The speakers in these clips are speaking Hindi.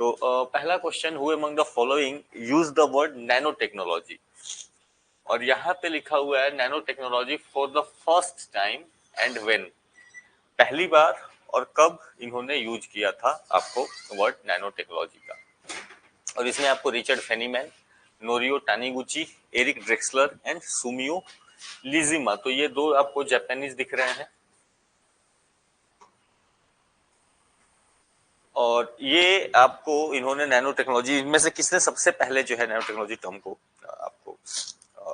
तो पहला question, who among the following use the word nano technology, और यहाँ पे लिखा हुआ है nano technology for the first time and when, पहली बार और कब इन्होंने यूज किया था आपको वर्ड नैनो टेक्नोलॉजी का। और इसमें आपको Richard Feynman, Norio Taniguchi, Eric Drexler and Sumio Iijima, तो ये दो आपको जापानीज दिख रहे हैं। और ये आपको इन्होंने नैनो टेक्नोलॉजी, इनमें से किसने सबसे पहले जो है नैनो टेक्नोलॉजी टर्म को आपको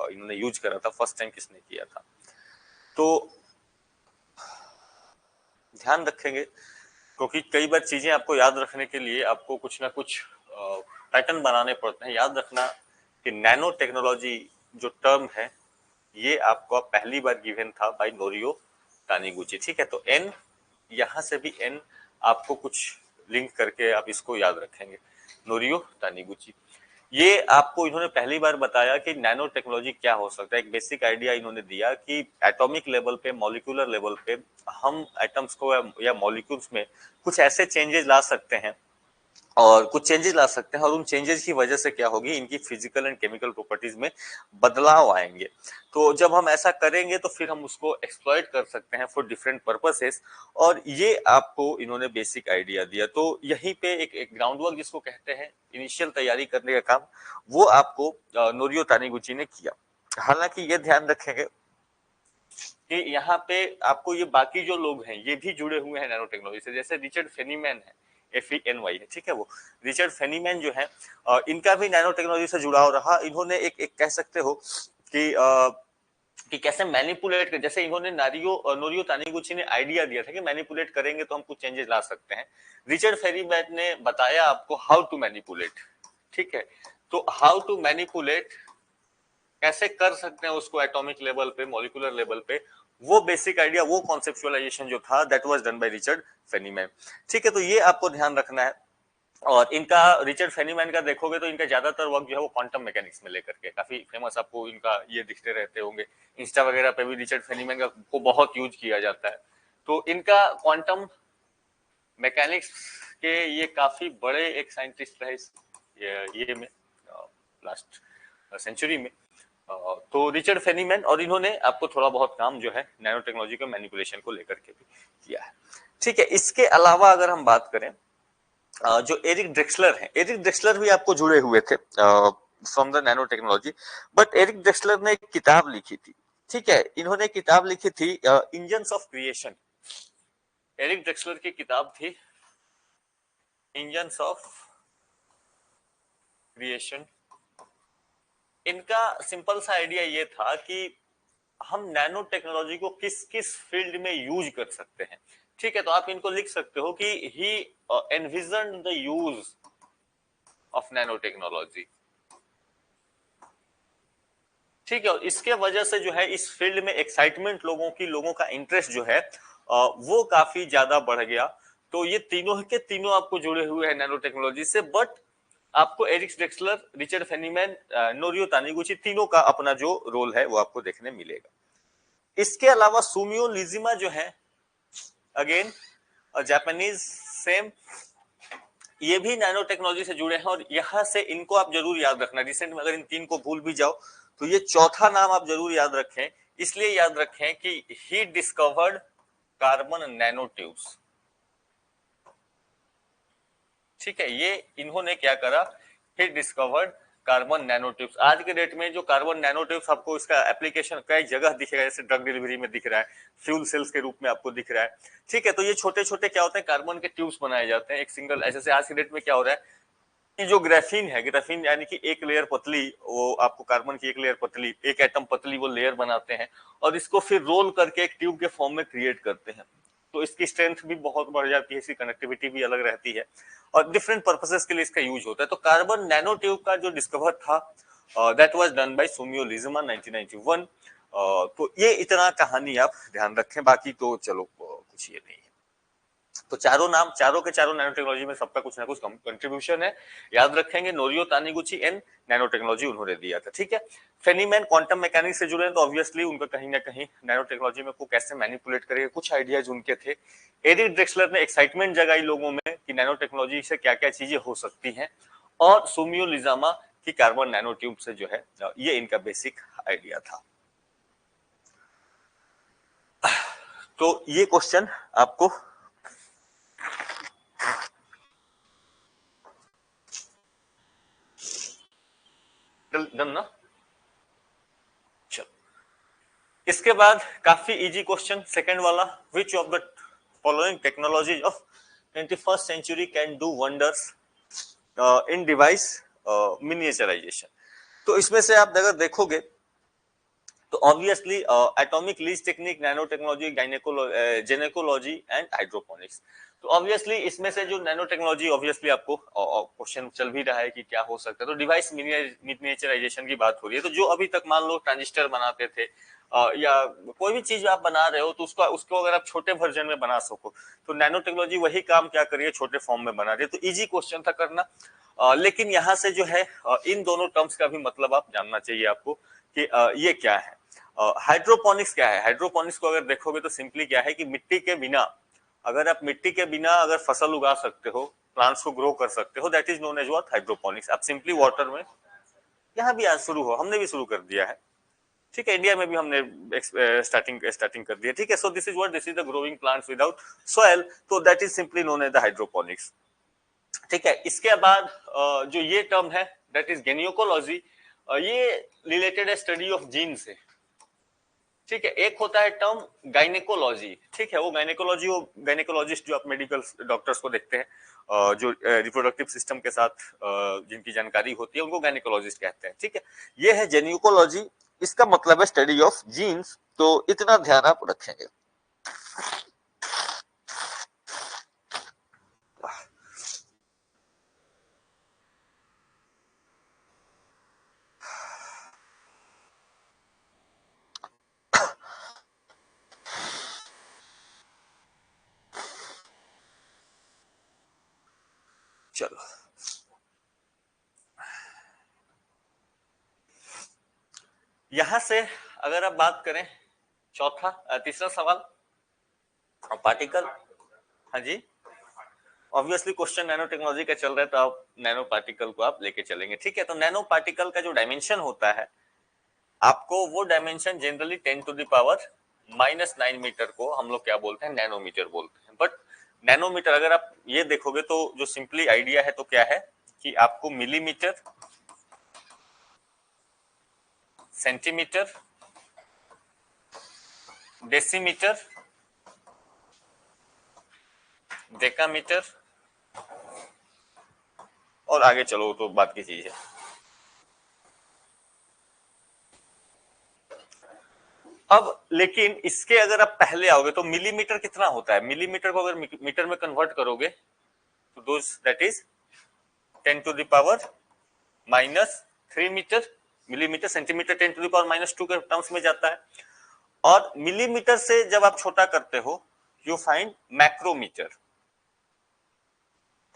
इन्होंने यूज करा था, फर्स्ट टाइम किसने किया था, तो ध्यान रखेंगे क्योंकि कई बार चीजें आपको याद रखने के लिए आपको कुछ ना कुछ पैटर्न बनाने पड़ते हैं। याद रखना कि नैनो टेक्नोलॉजी जो टर्म है ये आपको पहली बार गिवन था बाय नोरियो तानीगुची, ठीक है। तो एन, यहां से भी एन आपको कुछ लिंक करके आप इसको याद रखेंगे, नोरियो तानीगुची। ये आपको इन्होंने पहली बार बताया कि नैनो टेक्नोलॉजी क्या हो सकता है। एक बेसिक आइडिया इन्होंने दिया कि एटॉमिक लेवल पे, मॉलिक्यूलर लेवल पे हम एटम्स को या मॉलिक्यूल्स में कुछ ऐसे चेंजेस ला सकते हैं और कुछ चेंजेस ला सकते हैं, और उन चेंजेस की वजह से क्या होगी, इनकी फिजिकल एंड केमिकल प्रॉपर्टीज में बदलाव आएंगे। तो जब हम ऐसा करेंगे तो फिर हम उसको एक्सप्लॉइट कर सकते हैं फॉर डिफरेंट पर्पसेस, और ये आपको इन्होंने बेसिक आइडिया दिया। तो यहीं पे एक ग्राउंड वर्क जिसको कहते हैं, इनिशियल तैयारी करने का काम, वो आपको नोरियो तानीगुची ने किया। हालांकि ये ध्यान रखेंगे कि यहाँ पे आपको ये बाकी जो लोग हैं ये भी जुड़े हुए हैं नैनो टेक्नोलॉजी से, जैसे रिचर्ड फेनीमैन है, FENY है, ठीक है। वो रिचर्ड फेनीमैन जो है इनका भी नैनो टेक्नोलॉजी से जुड़ाव रहा। इन्होंने एक कह सकते हो कि कैसे मैनिपुलेट, जैसे इन्होंने नोरियो तानीगुची ने आइडिया दिया था कि मैनिपुलेट करेंगे तो हम कुछ चेंजेस ला सकते हैं। रिचर्ड फेनीमैन ने बताया आपको हाउ टू मैनिपुलेट, ठीक है। तो हाउ टू मैनिपुलेट कैसे कर सकते हैं उसको एटॉमिक लेवल पे, मॉलिक्यूलर लेवल पे, वो बेसिक आइडिया, वो कॉन्सेप्चुअलाइजेशन जो था, that was done by Richard Feynman, ठीक है। तो ये आपको ध्यान रखना है। और इनका, रिचर्ड फेनीमैन का देखोगे तो इनका ज्यादातर वर्क जो है वो क्वांटम मैकेनिक्स में लेकर के काफी फेमस आपको इनका ये दिखते रहते होंगे, इंस्टा वगैरह पे भी रिचर्ड फेनीमैन का को बहुत यूज किया जाता है। तो इनका क्वांटम मैकेनिक्स के ये काफी बड़े एक साइंटिस्ट रहे ये में लास्ट सेंचुरी में। तो रिचर्ड फेनीमैन, और इन्होंने आपको थोड़ा बहुत काम जो है नैनो टेक्नोलॉजी के मैनिपुलेशन को लेकर के भी किया है, ठीक है। इसके अलावा अगर हम बात करें, जो एरिक ड्रेक्सलर हैं, एरिक ड्रेक्सलर भी आपको जुड़े हुए थे from the nano technology, but Eric Drexler ने एक किताब लिखी थी, ठीक है। इन्होंने किताब लिखी थी engines of creation. Eric Drexler की किताब थी इंजन्स ऑफ क्रिएशन। इनका सिंपल सा आइडिया ये था कि हम नैनो टेक्नोलॉजी को किस किस फील्ड में यूज कर सकते हैं, ठीक है। तो आप इनको लिख सकते हो कि he envisioned the use of nanotechnology, ठीक है। और इसके वजह से जो है इस फील्ड में एक्साइटमेंट, लोगों का इंटरेस्ट जो है वो काफी ज्यादा बढ़ गया। तो ये तीनों के तीनों आपको जुड़े हुए हैं नैनो टेक्नोलॉजी से, बट आपको Eric Drexler, Richard Feynman, Norio Taniguchi, तीनों का अपना जो रोल है वो आपको देखने मिलेगा। इसके अलावा सुमियो लिजिमा जो है, अगेन जापानीज, सेम, ये भी नैनो टेक्नोलॉजी से जुड़े हैं। और यहां से इनको आप जरूर याद रखना, रिसेंट में अगर इन तीन को भूल भी जाओ तो ये चौथा नाम आप जरूर याद रखें। इसलिए याद रखें कि he discovered carbon nano tubes, ठीक है। ये इन्होंने क्या करा, he discovered carbon nano tubes. आज के डेट में जो कार्बन नैनो ट्यूब्स आपको इसका एप्लीकेशन कई जगह दिखेगा, जैसे ड्रग डिलीवरी में दिख रहा है, फ्यूल सेल्स के रूप में आपको दिख रहा है, ठीक है। तो ये छोटे छोटे क्या होते हैं, कार्बन के ट्यूब्स बनाए जाते हैं एक सिंगल, ऐसे आज के डेट में क्या हो रहा है कि जो ग्राफीन है, ग्राफीन यानी कि एक लेयर पतली, वो आपको कार्बन की एक लेयर पतली, एक एटम पतली वो लेयर बनाते हैं और इसको फिर रोल करके एक ट्यूब के फॉर्म में क्रिएट करते हैं। तो इसकी स्ट्रेंथ भी बहुत बढ़ जाती है, इसकी कनेक्टिविटी भी अलग रहती है और डिफरेंट पर्पसेस के लिए इसका यूज होता है। तो कार्बन नैनो ट्यूब का जो डिस्कवर था, दैट वाज डन बाय सुमियो लिजिमा 1991। तो ये इतना कहानी आप ध्यान रखें, बाकी तो चलो कुछ ये नहीं है। तो चारों के चारों नैनो टेक्नोलॉजी में सबका कुछ ना कुछ कंट्रीब्यूशन है। याद रखेंगे नोरियो तानीगुची एंड नैनो टेक्नोलॉजी उन्होंने दिया था, ठीक है। फेनीमैन क्वांटम मैकेनिक्स से जुड़े हैं तो ऑब्वियसली उनका कहीं ना कहीं नैनो टेक्नोलॉजी में को कैसे मैनिपुलेट करेंगे कुछ आइडियाज उनके थे। एरिक ड्रेक्सलर ने एक्साइटमेंट जगाई लोगों में कि नैनो टेक्नोलॉजी से क्या क्या चीजें हो सकती हैं, और सुमियो लिजामा की कार्बन नैनो ट्यूब से जो है ये इनका बेसिक आइडिया था। तो ये क्वेश्चन आपको डन ना। चलो इसके बाद काफी इजी क्वेश्चन सेकंड वाला, which of the following technology of 21st century can do wonders in device miniaturization. तो इसमें से आप अगर देखोगे तो obviously atomic leech technique, nano technology, genecology and hydroponics. तो ऑब्वियसली इसमें से जो नैनो टेक्नोलॉजी ऑब्वियसली आपको क्वेश्चन चल भी रहा है कि क्या हो सकता है, तो डिवाइस मिनिएचराइजेशन की बात हो रही है। तो जो अभी तक मान लो ट्रांजिस्टर बनाते थे या कोई भी चीज आप बना रहे हो तो उसको अगर आप छोटे वर्जन में बना सको, तो नैनो टेक्नोलॉजी वही काम क्या करिए, छोटे फॉर्म में बना रही है। तो इजी क्वेश्चन था करना, लेकिन यहाँ से जो है इन दोनों टर्म्स का भी मतलब आप जानना चाहिए आपको कि ये क्या है। हाइड्रोपोनिक्स क्या है? हाइड्रोपोनिक्स को अगर देखोगे तो सिंपली क्या है कि मिट्टी के बिना, अगर आप मिट्टी के बिना अगर फसल उगा सकते हो, प्लांट्स को ग्रो कर सकते हो, that is known as what, hydroponics. आप सिंपली वाटर में, यहाँ भी आज शुरू हो, हमने भी शुरू कर दिया है, ठीक है, इंडिया में भी हमने स्टार्टिंग कर दी है, ठीक है। So this is what, this is the growing plants without soil, तो that is simply known as the hydroponics, ठीक है। इसके बाद जो ये टर्म है दैट इज गेनियोकोलॉजी, ये रिलेटेड है स्टडी ऑफ जीन से, ठीक है। एक होता है टर्म गायनेकोलॉजी, ठीक है, वो गायनेकोलॉजिस्ट जो आप मेडिकल डॉक्टर्स को देखते हैं, जो रिप्रोडक्टिव सिस्टम के साथ जिनकी जानकारी होती है, उनको गायनेकोलॉजिस्ट कहते हैं, ठीक है। ये है जेन्यूकोलॉजी, इसका मतलब है स्टडी ऑफ जीन्स, तो इतना ध्यान आप रखेंगे। चलो यहां से अगर आप बात करें तीसरा सवाल, पार्टिकल, हाँ जी, ऑब्वियसली क्वेश्चन नैनो टेक्नोलॉजी का चल रहा है तो आप नैनो पार्टिकल को आप लेके चलेंगे, ठीक है। तो नैनो पार्टिकल का जो डायमेंशन होता है, आपको वो dimension generally 10 to the power -9 metre को हम लोग क्या बोलते हैं, नैनोमीटर बोलते हैं। बट नैनोमीटर अगर आप ये देखोगे तो जो सिंपली आइडिया है तो क्या है कि आपको मिलीमीटर, सेंटीमीटर, डेसीमीटर, डेकामीटर, और आगे चलो तो बात की चीज है। अब लेकिन इसके अगर आप पहले आओगे तो मिलीमीटर कितना होता है, मिलीमीटर को अगर मीटर में कन्वर्ट करोगे तो those that is 10 to the power -3 metre, millimetre. Centimetre 10 to the power -2 के टर्म्स में जाता है। और मिलीमीटर से जब आप छोटा करते हो, you find macrometre,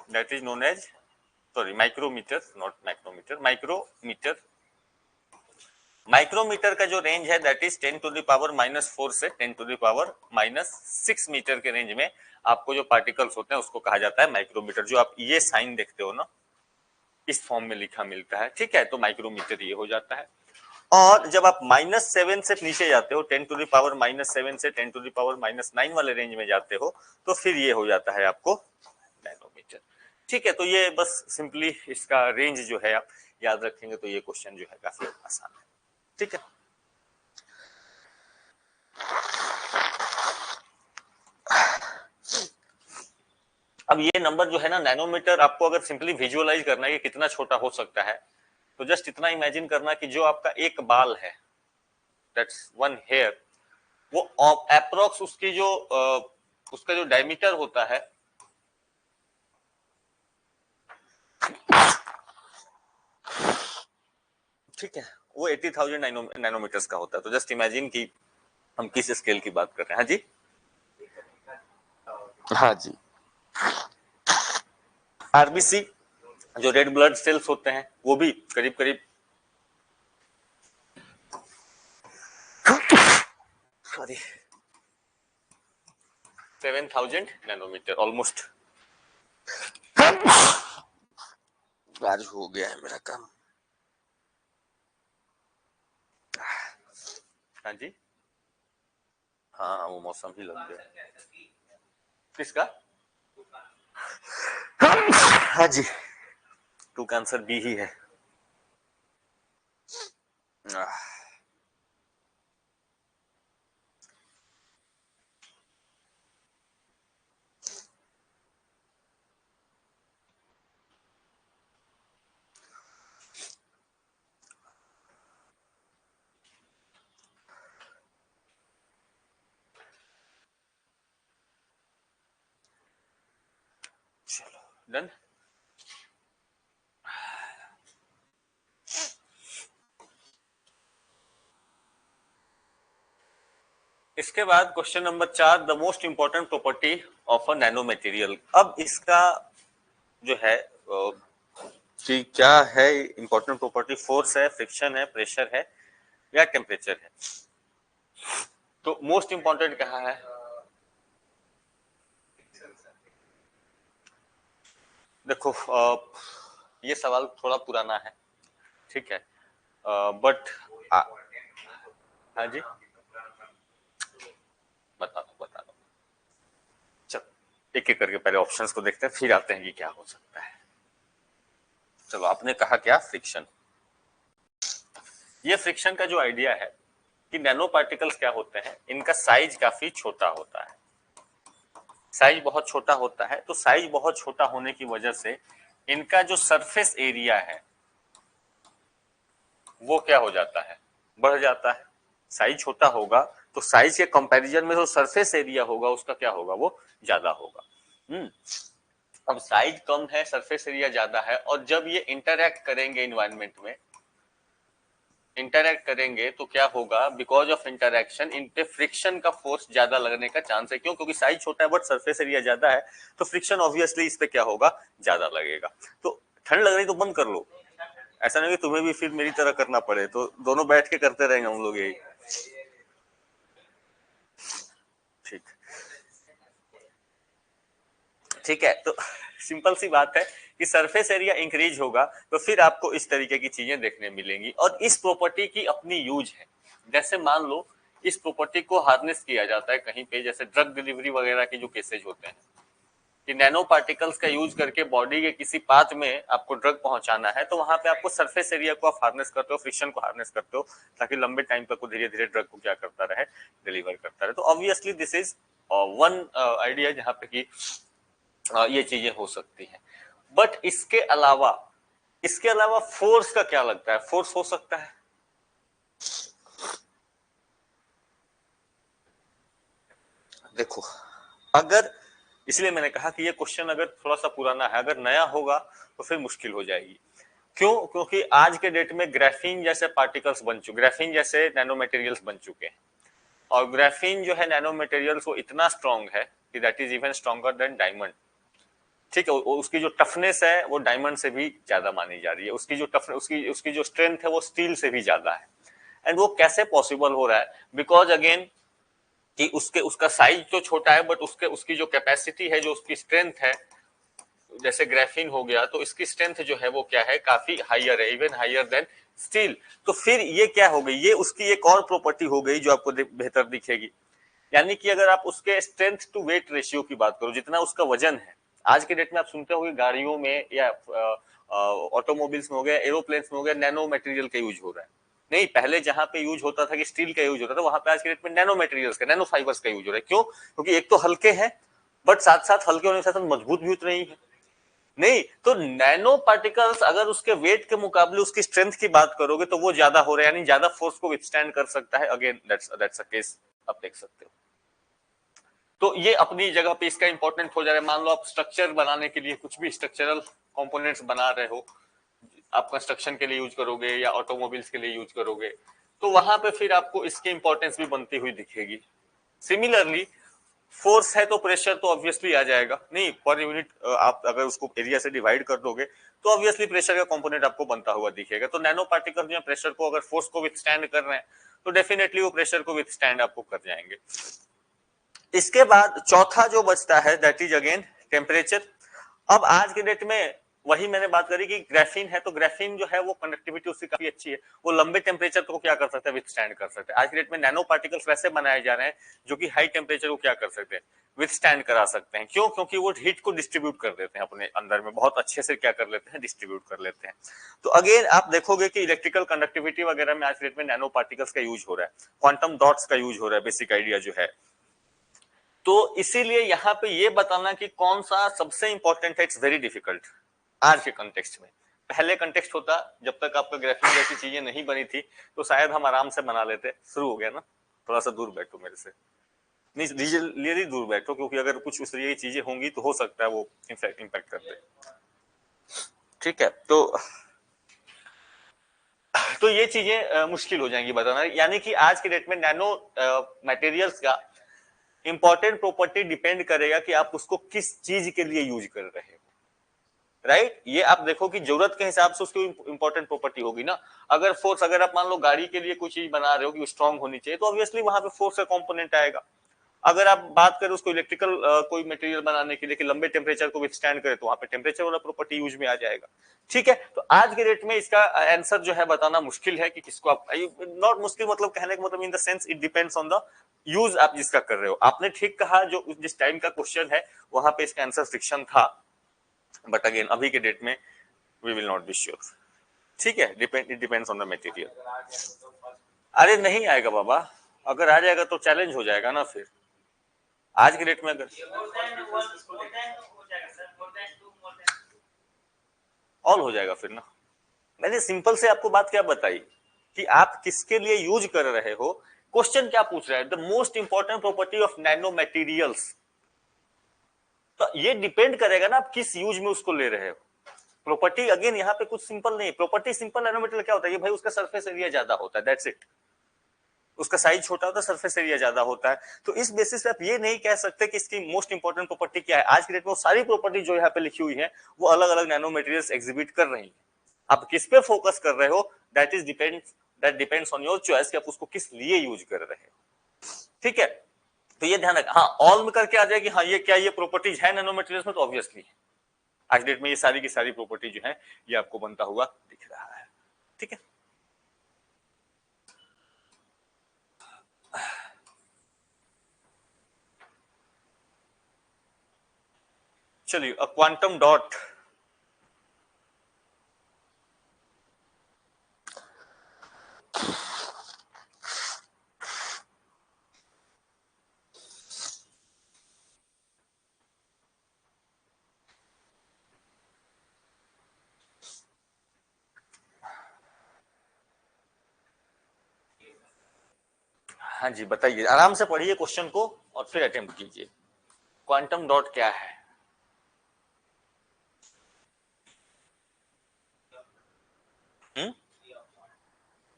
that is known as, sorry, micrometre, not macrometre, micrometre. Micrometre का जो रेंज है that is 10 to the power -4 से 10 टू द पावर -6 मीटर के रेंज में आपको जो पार्टिकल्स होते हैं उसको कहा जाता है माइक्रोमीटर। जो आप ये साइन देखते हो ना, इस फॉर्म में लिखा मिलता है, ठीक है, तो माइक्रोमीटर ये हो जाता है। और जब आप -7 से नीचे जाते हो, 10 टू द पावर -7 से 10 टू द पावर -9 वाले रेंज में जाते हो, तो फिर ये हो जाता है आपको नैनोमीटर, ठीक है। तो ये बस सिंपली इसका रेंज जो है आप याद रखेंगे तो ये क्वेश्चन जो है काफी आसान है, ठीक है। अब ये नंबर जो है ना, नैनोमीटर, आपको अगर सिंपली विजुअलाइज करना है कि कितना छोटा हो सकता है, तो जस्ट इतना इमेजिन करना कि जो आपका एक बाल है, दैट्स वन हेयर, वो अप्रोक्स उसकी जो उसका जो डायमीटर होता है, ठीक है, वो 80,000 नैनोमीटर्स का होता है। तो जस्ट इमेजिन कि हम किस स्केल की बात कर रहे हैं। हाँ जी, हाँ जी। आरबीसी जो रेड ब्लड सेल्स होते हैं वो भी करीब करीब सॉरी 7000 नैनोमीटर ऑलमोस्ट। आज हो गया है मेरा काम। हाँ जी, हाँ वो मौसम ही लग गया। किसका? हाँ जी, टू का आंसर बी ही है। चलो डन। इसके बाद question number 4, the most important property of a nano material. अब इसका जो है कि क्या है इंपॉर्टेंट प्रॉपर्टी, फोर्स है, फ्रिक्शन है, प्रेशर है या टेम्परेचर है। तो मोस्ट इंपॉर्टेंट कहाँ है? देखो ये सवाल थोड़ा पुराना है, ठीक है, बट हाँ जी बता दो। चलो एक एक करके पहले ऑप्शंस को देखते हैं, फिर आते हैं कि क्या हो सकता है। चलो आपने कहा क्या? फ्रिक्शन। ये फ्रिक्शन का जो आइडिया है कि नैनो पार्टिकल्स क्या होते हैं, इनका साइज काफी छोटा होता है, साइज बहुत छोटा होता है। तो साइज बहुत छोटा होने की वजह से इनका जो सरफेस एरिया है वो क्या हो जाता है? बढ़ जाता है। साइज छोटा होगा तो साइज के कंपैरिजन में जो सरफेस एरिया होगा उसका क्या होगा? वो ज्यादा होगा। अब साइज कम है, सरफेस एरिया ज्यादा है, और जब ये इंटरैक्ट करेंगे इन्वायरमेंट में, इंटरैक्ट करेंगे तो क्या होगा? बिकॉज ऑफ इंटरैक्शन इन पे फ्रिक्शन का फोर्स ज्यादा लगने का चांस है। क्यों? क्योंकि साइज छोटा है बट सरफेस एरिया ज्यादा है, तो फ्रिक्शन ऑब्वियसली इस पे क्या होगा? ज्यादा लगेगा। तो ठंड लग रही तो बंद कर लो, ऐसा नहीं कि तुम्हें भी फिर मेरी तरह करना पड़े, तो दोनों बैठ के करते रहेंगे हम लोग यही। ठीक, ठीक है। तो सिंपल सी बात है कि सरफेस एरिया इंक्रीज होगा तो फिर आपको इस तरीके की चीजें देखने मिलेंगी, और इस प्रॉपर्टी की अपनी यूज है। जैसे मान लो इस प्रॉपर्टी को हार्नेस किया जाता है कहीं पे, जैसे ड्रग डिलीवरी वगैरह के जो केसेज होते हैं कि नैनो पार्टिकल्स का यूज करके बॉडी के किसी पार्ट में आपको ड्रग पहुंचाना है, तो वहां पे आपको सरफेस एरिया को आप हार्नेस करते हो, फ्रिक्शन को हार्नेस करते हो, ताकि लंबे टाइम तक वो धीरे धीरे ड्रग को क्या करता रहे? डिलीवर करता रहे। तो obviously this is one idea जहां पे कि ये चीजें हो सकती हैं। बट इसके अलावा फोर्स का क्या लगता है? फोर्स हो सकता है? देखो अगर, इसलिए मैंने कहा कि ये क्वेश्चन अगर थोड़ा सा पुराना है, अगर नया होगा तो फिर मुश्किल हो जाएगी। क्यों? क्योंकि आज के डेट में ग्राफीन जैसे पार्टिकल्स बन चुके, ग्राफीन जैसे नैनो मटेरियल्स बन चुके हैं, और ग्राफीन जो है नैनो मटेरियल्स वो इतना स्ट्रॉन्ग है कि that is even stronger than diamond. ठीक है, उसकी जो टफनेस है वो डायमंड से भी ज्यादा मानी जा रही है, उसकी जो टफ उसकी उसकी जो स्ट्रेंथ है वो स्टील से भी ज्यादा है। एंड वो कैसे पॉसिबल हो रहा है? बिकॉज अगेन कि उसके उसका साइज तो छोटा है बट उसके उसकी जो कैपेसिटी है, जो उसकी स्ट्रेंथ है, जैसे ग्राफीन हो गया तो इसकी स्ट्रेंथ जो है वो क्या है? काफी हायर है, इवन हायर देन स्टील। तो फिर ये क्या हो गई? ये उसकी एक और प्रॉपर्टी हो गई जो आपको बेहतर दिखेगी। यानी कि अगर आप उसके स्ट्रेंथ टू वेट रेशियो की बात करो, जितना उसका वजन है, आज के डेट में आप सुनते होंगे गाड़ियों में या ऑटोमोबाइल्स में हो गया, एरोप्लेन्स में हो गया, नैनो मटेरियल का यूज हो रहा है। नहीं, पहले जहां पे यूज होता था कि स्टील का यूज होता था, वहां पे आज के डेट में नैनो मटेरियल्स का, नैनो फाइबर्स का यूज हो रहा है। क्यों? क्योंकि एक तो हल्के हैं, बट साथ साथ हल्के होने के साथ मजबूत भी उतने ही है। नहीं तो नैनो पार्टिकल्स अगर उसके वेट के मुकाबले उसकी स्ट्रेंथ की बात करोगे तो वो ज्यादा हो रहा है, यानी ज्यादा फोर्स को विथस्टैंड कर सकता है। अगेन दैट्स अ केस, आप देख सकते हो। तो ये अपनी जगह पे इसका इंपॉर्टेंट हो जा रहा है। मान लो आप स्ट्रक्चर बनाने के लिए कुछ भी स्ट्रक्चरल कंपोनेंट्स बना रहे हो, आप कंस्ट्रक्शन के लिए यूज करोगे या ऑटोमोबाइल्स के लिए यूज करोगे, तो वहां पे फिर आपको इसकी इंपॉर्टेंस भी बनती हुई दिखेगी। सिमिलरली फोर्स है तो प्रेशर तो ऑब्वियसली आ जाएगा, नहीं पर यूनिट आप अगर उसको एरिया से डिवाइड कर दोगे तो ऑब्वियसली प्रेशर का कंपोनेंट आपको बनता हुआ दिखेगा। तो नैनो पार्टिकल जो प्रेशर को अगर फोर्स को विथस्टैंड कर रहे हैं तो डेफिनेटली वो प्रेशर को विथस्टैंड आपको कर जाएंगे। इसके बाद चौथा जो बचता है दैट इज अगेन टेम्परेचर। अब आज के डेट में वही मैंने बात करी कि ग्राफीन है, तो ग्राफीन जो है वो कंडक्टिविटी उसकी काफी अच्छी है, वो लंबे टेम्परेचर को क्या कर सकता है, विथस्टैंड कर सकते हैं। आज के डेट में नैनो पार्टिकल्स वैसे बनाए जा रहे हैं जो कि हाई टेम्परेचर को क्या कर सकते हैं, विथस्टैंड करा सकते हैं। क्यों? क्योंकि वो हीट को डिस्ट्रीब्यूट कर देते हैं अपने अंदर में, बहुत अच्छे से क्या कर लेते हैं, डिस्ट्रीब्यूट कर लेते हैं। तो अगेन आप देखोगे कि इलेक्ट्रिकल कंडक्टिविटी वगैरह में आज के डेट में नैनो पार्टिकल्स का यूज हो रहा है, क्वांटम डॉट्स का यूज हो रहा है, बेसिक आइडिया जो है। तो इसीलिए यहाँ पे ये बताना कि कौन सा सबसे इंपॉर्टेंट है, इट्स वेरी डिफिकल्ट आज के कंटेक्स्ट में। पहले कंटेक्स्ट होता जब तक आपका ग्राफिन जैसी चीजें नहीं बनी थी तो शायद हम आराम से बना लेते। शुरू हो गया ना, थोड़ा सा दूर बैठो मेरे से, नहीं रियली दूर बैठो, क्योंकि अगर कुछ उस तरह की चीजें होंगी तो हो सकता है वो इम्पैक्ट करते। ठीक है, तो ये चीजें मुश्किल हो जाएंगी बताना। यानी कि आज के डेट में नैनो मटेरियल्स का इंपॉर्टेंट प्रॉपर्टी डिपेंड करेगा कि आप उसको किस चीज के लिए यूज कर रहे हो, राइट। ये आप देखो कि जरूरत के हिसाब से उसकी इंपॉर्टेंट प्रॉपर्टी होगी ना। अगर फोर्स, अगर आप मान लो गाड़ी के लिए कोई चीज बना रहे हो कि स्ट्रांग होनी चाहिए, तो ऑब्वियसली वहां पे फोर्स का कंपोनेंट आएगा। अगर आप बात करें उसको इलेक्ट्रिकल कोई मटेरियल बनाने के लिए कि लंबे टेम्परेचर को विथस्टैंड करे, तो वहां पे टेम्परेचर वाला प्रॉपर्टी यूज में आ जाएगा। ठीक है, तो आज के डेट में इसका आंसर जो है बताना मुश्किल है कि किसको आप, नॉट मुश्किल मतलब कहने का मतलब in the sense it depends on the use आप जिसका कर रहे हो। आपने ठीक कहा, जो जिस टाइम का क्वेश्चन है वहां पे इसका आंसर फ्रिक्शन था, बट अगेन अभी के डेट में we will not be sure. ठीक है, it depends on the material. अरे नहीं आएगा बाबा, अगर आ जाएगा तो चैलेंज हो जाएगा ना फिर आज के डेट में। अगर ऑल हो जाएगा फिर ना। मैंने सिंपल से आपको बात क्या बताई कि आप किसके लिए यूज कर रहे हो। क्वेश्चन क्या पूछ रहा है, the most important property of nano materials. तो ये डिपेंड करेगा ना आप किस यूज में उसको ले रहे हो। प्रॉपर्टी अगेन यहाँ पे कुछ सिंपल नहीं, प्रॉपर्टी सिंपल नैनो मटेरियल क्या होता है, भाई उसका सरफेस एरिया ज्यादा होता है, दैट्स इट। उसका साइज छोटा होता है, सरफेस एरिया ज्यादा होता है। तो इस बेसिस पे आप ये नहीं कह सकते कि इसकी मोस्ट इंपॉर्टेंट प्रॉपर्टी क्या है। आज के डेट में वो सारी प्रॉपर्टी जो यहाँ पे लिखी हुई है वो अलग अलग नैनो मटेरियल्स एग्जिबिट कर रही है। आप किस पे फोकस कर रहे हो, that depends on your choice कि आप उसको किस लिए यूज कर रहे हो। ठीक है, तो ये ध्यान रखना। हाँ, ऑल में करके आ जाए कि हाँ ये क्या ये प्रॉपर्टीज है नैनो मटेरियल्स में, तो ऑब्वियसली आज डेट में ये सारी की सारी प्रॉपर्टी जो है ये आपको बनता हुआ दिख रहा है। ठीक है, चलिए अ क्वांटम डॉट। हाँ जी बताइए, आराम से पढ़िए क्वेश्चन को और फिर अटेम्प्ट कीजिए। क्वांटम डॉट क्या है?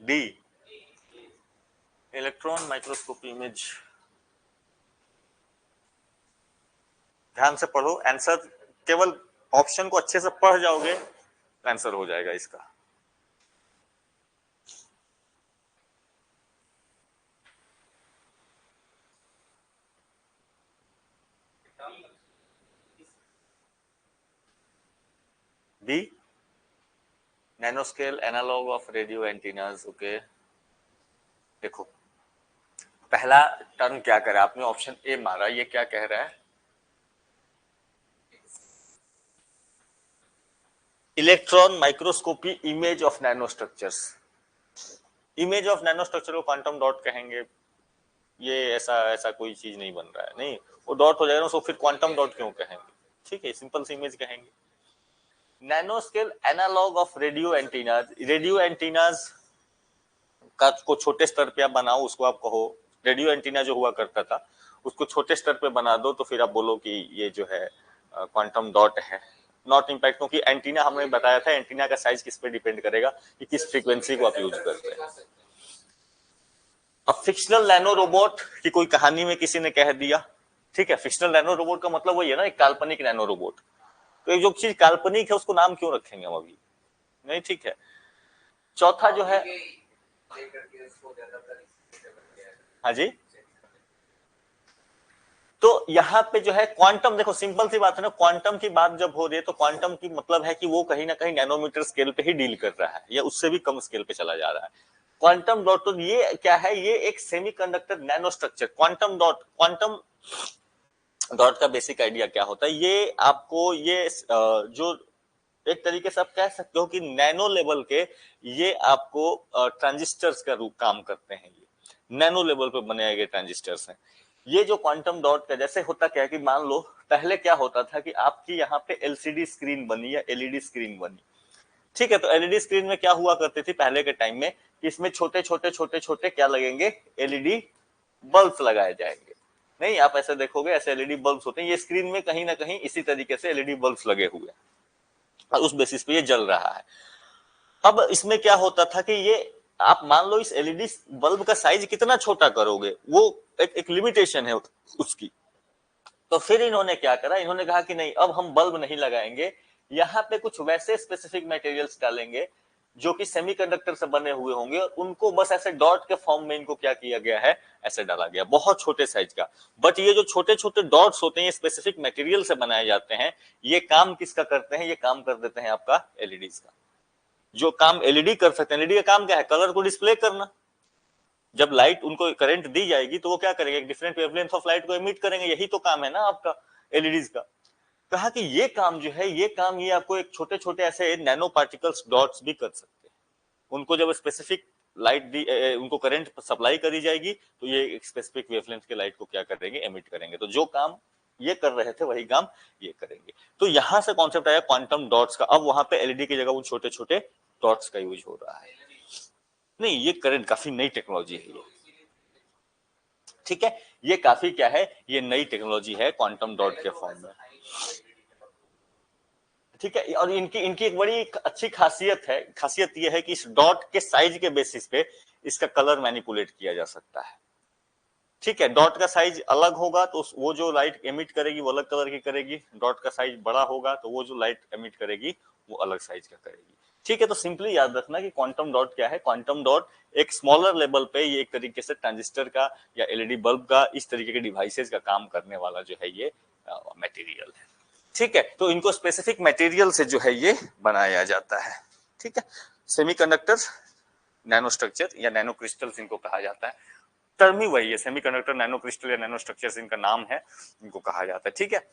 D, electron microscopy image. ध्यान से पढ़ो, आंसर केवल ऑप्शन को अच्छे से पढ़ जाओगे आंसर हो जाएगा इसका। B, nanoscale analogue of radio antennas. Okay, देखो पहला टर्म क्या कह रहा है, आपने ऑप्शन ए मारा, ये क्या कह रहा है, electron microscopy image of nano structures. Image of nano structure को क्वांटम डॉट कहेंगे, ये ऐसा ऐसा कोई चीज नहीं बन रहा है, नहीं वो डॉट हो जाएगा ना, उसको फिर क्वांटम डॉट क्यों कहेंगे। ठीक है, सिंपल सी इमेज कहेंगे। Nanoscale analogue of radio antennas, radio antennas का को छोटे स्तर पे आप बनाओ, उसको आप कहो रेडियो एंटीना जो हुआ करता था उसको छोटे स्तर पे बना दो, तो फिर आप बोलो कि ये जो है क्वांटम डॉट है। नॉट इम्पैक्ट, क्योंकि एंटीना हमने बताया था एंटीना का साइज किस पे डिपेंड करेगा कि किस फ्रीक्वेंसी को आप यूज करते हैं। अब फिक्शनल नैनो रोबोट की कोई कहानी में किसी ने कह दिया, ठीक है, फिक्शनल नैनो रोबोट का मतलब वही है ना, एक काल्पनिक नैनो रोबोट। तो एक जो चीज काल्पनिक है उसको नाम क्यों रखेंगे हम अभी, नहीं, ठीक है। चौथा जो है, हाँ जी, तो यहाँ पे जो है क्वांटम, देखो सिंपल सी बात है ना, क्वांटम की बात जब हो रही है तो क्वांटम की मतलब है कि वो कहीं ना कहीं नैनोमीटर स्केल पे ही डील कर रहा है या उससे भी कम स्केल पे चला जा रहा है। क्वांटम डॉट, तो ये क्या है, ये एक semiconductor nano structure. Quantum dot का बेसिक आइडिया क्या होता है, ये आपको ये जो एक तरीके से आप कह सकते हो कि नैनो लेवल के ये आपको ट्रांजिस्टर्स का रूप काम करते हैं, ये नैनो लेवल पे बनाए गए ट्रांजिस्टर्स हैं। ये जो क्वांटम डॉट का जैसे होता क्या है कि मान लो पहले क्या होता था कि आपकी यहाँ पे एलसीडी स्क्रीन बनी या एलईडी स्क्रीन बनी, ठीक है, तो एलईडी स्क्रीन में क्या हुआ करती थी पहले के टाइम में कि इसमें छोटे छोटे छोटे छोटे क्या लगेंगे, एलईडी बल्ब लगाए जाएंगे। नहीं, आप ऐसे देखोगे ऐसे एलईडी बल्ब होते हैं, ये स्क्रीन में कहीं ना कहीं इसी तरीके से एलईडी बल्ब लगे हुए हैं और उस बेसिस पे ये जल रहा है। अब इसमें क्या होता था कि ये आप मान लो इस एलईडी बल्ब का साइज कितना छोटा करोगे, वो एक लिमिटेशन है उसकी। तो फिर इन्होंने क्या करा, इन्होंने कहा कि नहीं, अब हम बल्ब नहीं लगाएंगे, यहाँ पे कुछ वैसे स्पेसिफिक मटेरियल्स डालेंगे जो कि सेमीकंडक्टर से बने हुए होंगे और उनको बस ऐसे डॉट के फॉर्म में इनको क्या किया गया है, ऐसे डाला गया, बहुत छोटे साइज का। बट ये जो छोटे छोटे डॉट्स होते हैं ये स्पेसिफिक मटेरियल से बनाए जाते हैं। ये काम किसका करते हैं, ये काम कर देते हैं आपका एलईडीज का। जो काम एलईडी कर सकते हैं, एलईडी का काम क्या है, कलर को डिस्प्ले करना। जब लाइट उनको करंट दी जाएगी तो वो क्या करेंगे, डिफरेंट वेवलेंथ ऑफ लाइट को एमिट करेंगे, यही तो काम है ना आपका एलईडीज का। कहा कि ये काम जो है, ये काम ये आपको एक छोटे छोटे ऐसे नैनो पार्टिकल्स डॉट्स भी कर सकते हैं। उनको जब स्पेसिफिक लाइट दी, उनको करंट सप्लाई करी जाएगी तो ये एक स्पेसिफिक वेवलेंथ के लाइट को क्या करेंगे, एमिट करेंगे। तो जो काम ये कर रहे थे वही काम ये करेंगे। तो यहां से कॉन्सेप्ट आया क्वांटम डॉट्स का। अब वहां पे एलईडी की जगह उन छोटे छोटे डॉट्स का यूज हो रहा है। नहीं, ये करंट काफी नई टेक्नोलॉजी है ये, ठीक है, ये काफी क्या है, ये नई टेक्नोलॉजी है क्वांटम डॉट के फॉर्म में, ठीक है। और इनकी इनकी एक बड़ी अच्छी खासियत ये है कि इस डॉट के साइज के बेसिस पे इसका कलर मैनिपुलेट किया जा सकता है, ठीक है। डॉट का साइज अलग होगा तो वो जो लाइट एमिट करेगी वो अलग कलर की करेगी, डॉट का साइज बड़ा होगा तो वो जो लाइट एमिट करेगी वो अलग साइज का करेगी, ठीक है। तो सिंपली याद रखना कि क्वांटम डॉट क्या है, क्वांटम डॉट एक स्मॉलर लेवल पे ये एक तरीके से ट्रांजिस्टर का या एलईडी बल्ब का, इस तरीके के डिवाइसेस का काम करने वाला जो है ये मटेरियल है, ठीक है। तो इनको स्पेसिफिक मटेरियल से जो है ये बनाया जाता है, ठीक है। सेमीकंडक्टर नैनो स्ट्रक्चर या नैनो क्रिस्टल्स इनको कहा जाता है। टर्म ही वही है, सेमीकंडक्टर नैनो क्रिस्टल या नैनो स्ट्रक्चर्स इनका नाम है, इनको कहा जाता है, ठीक है।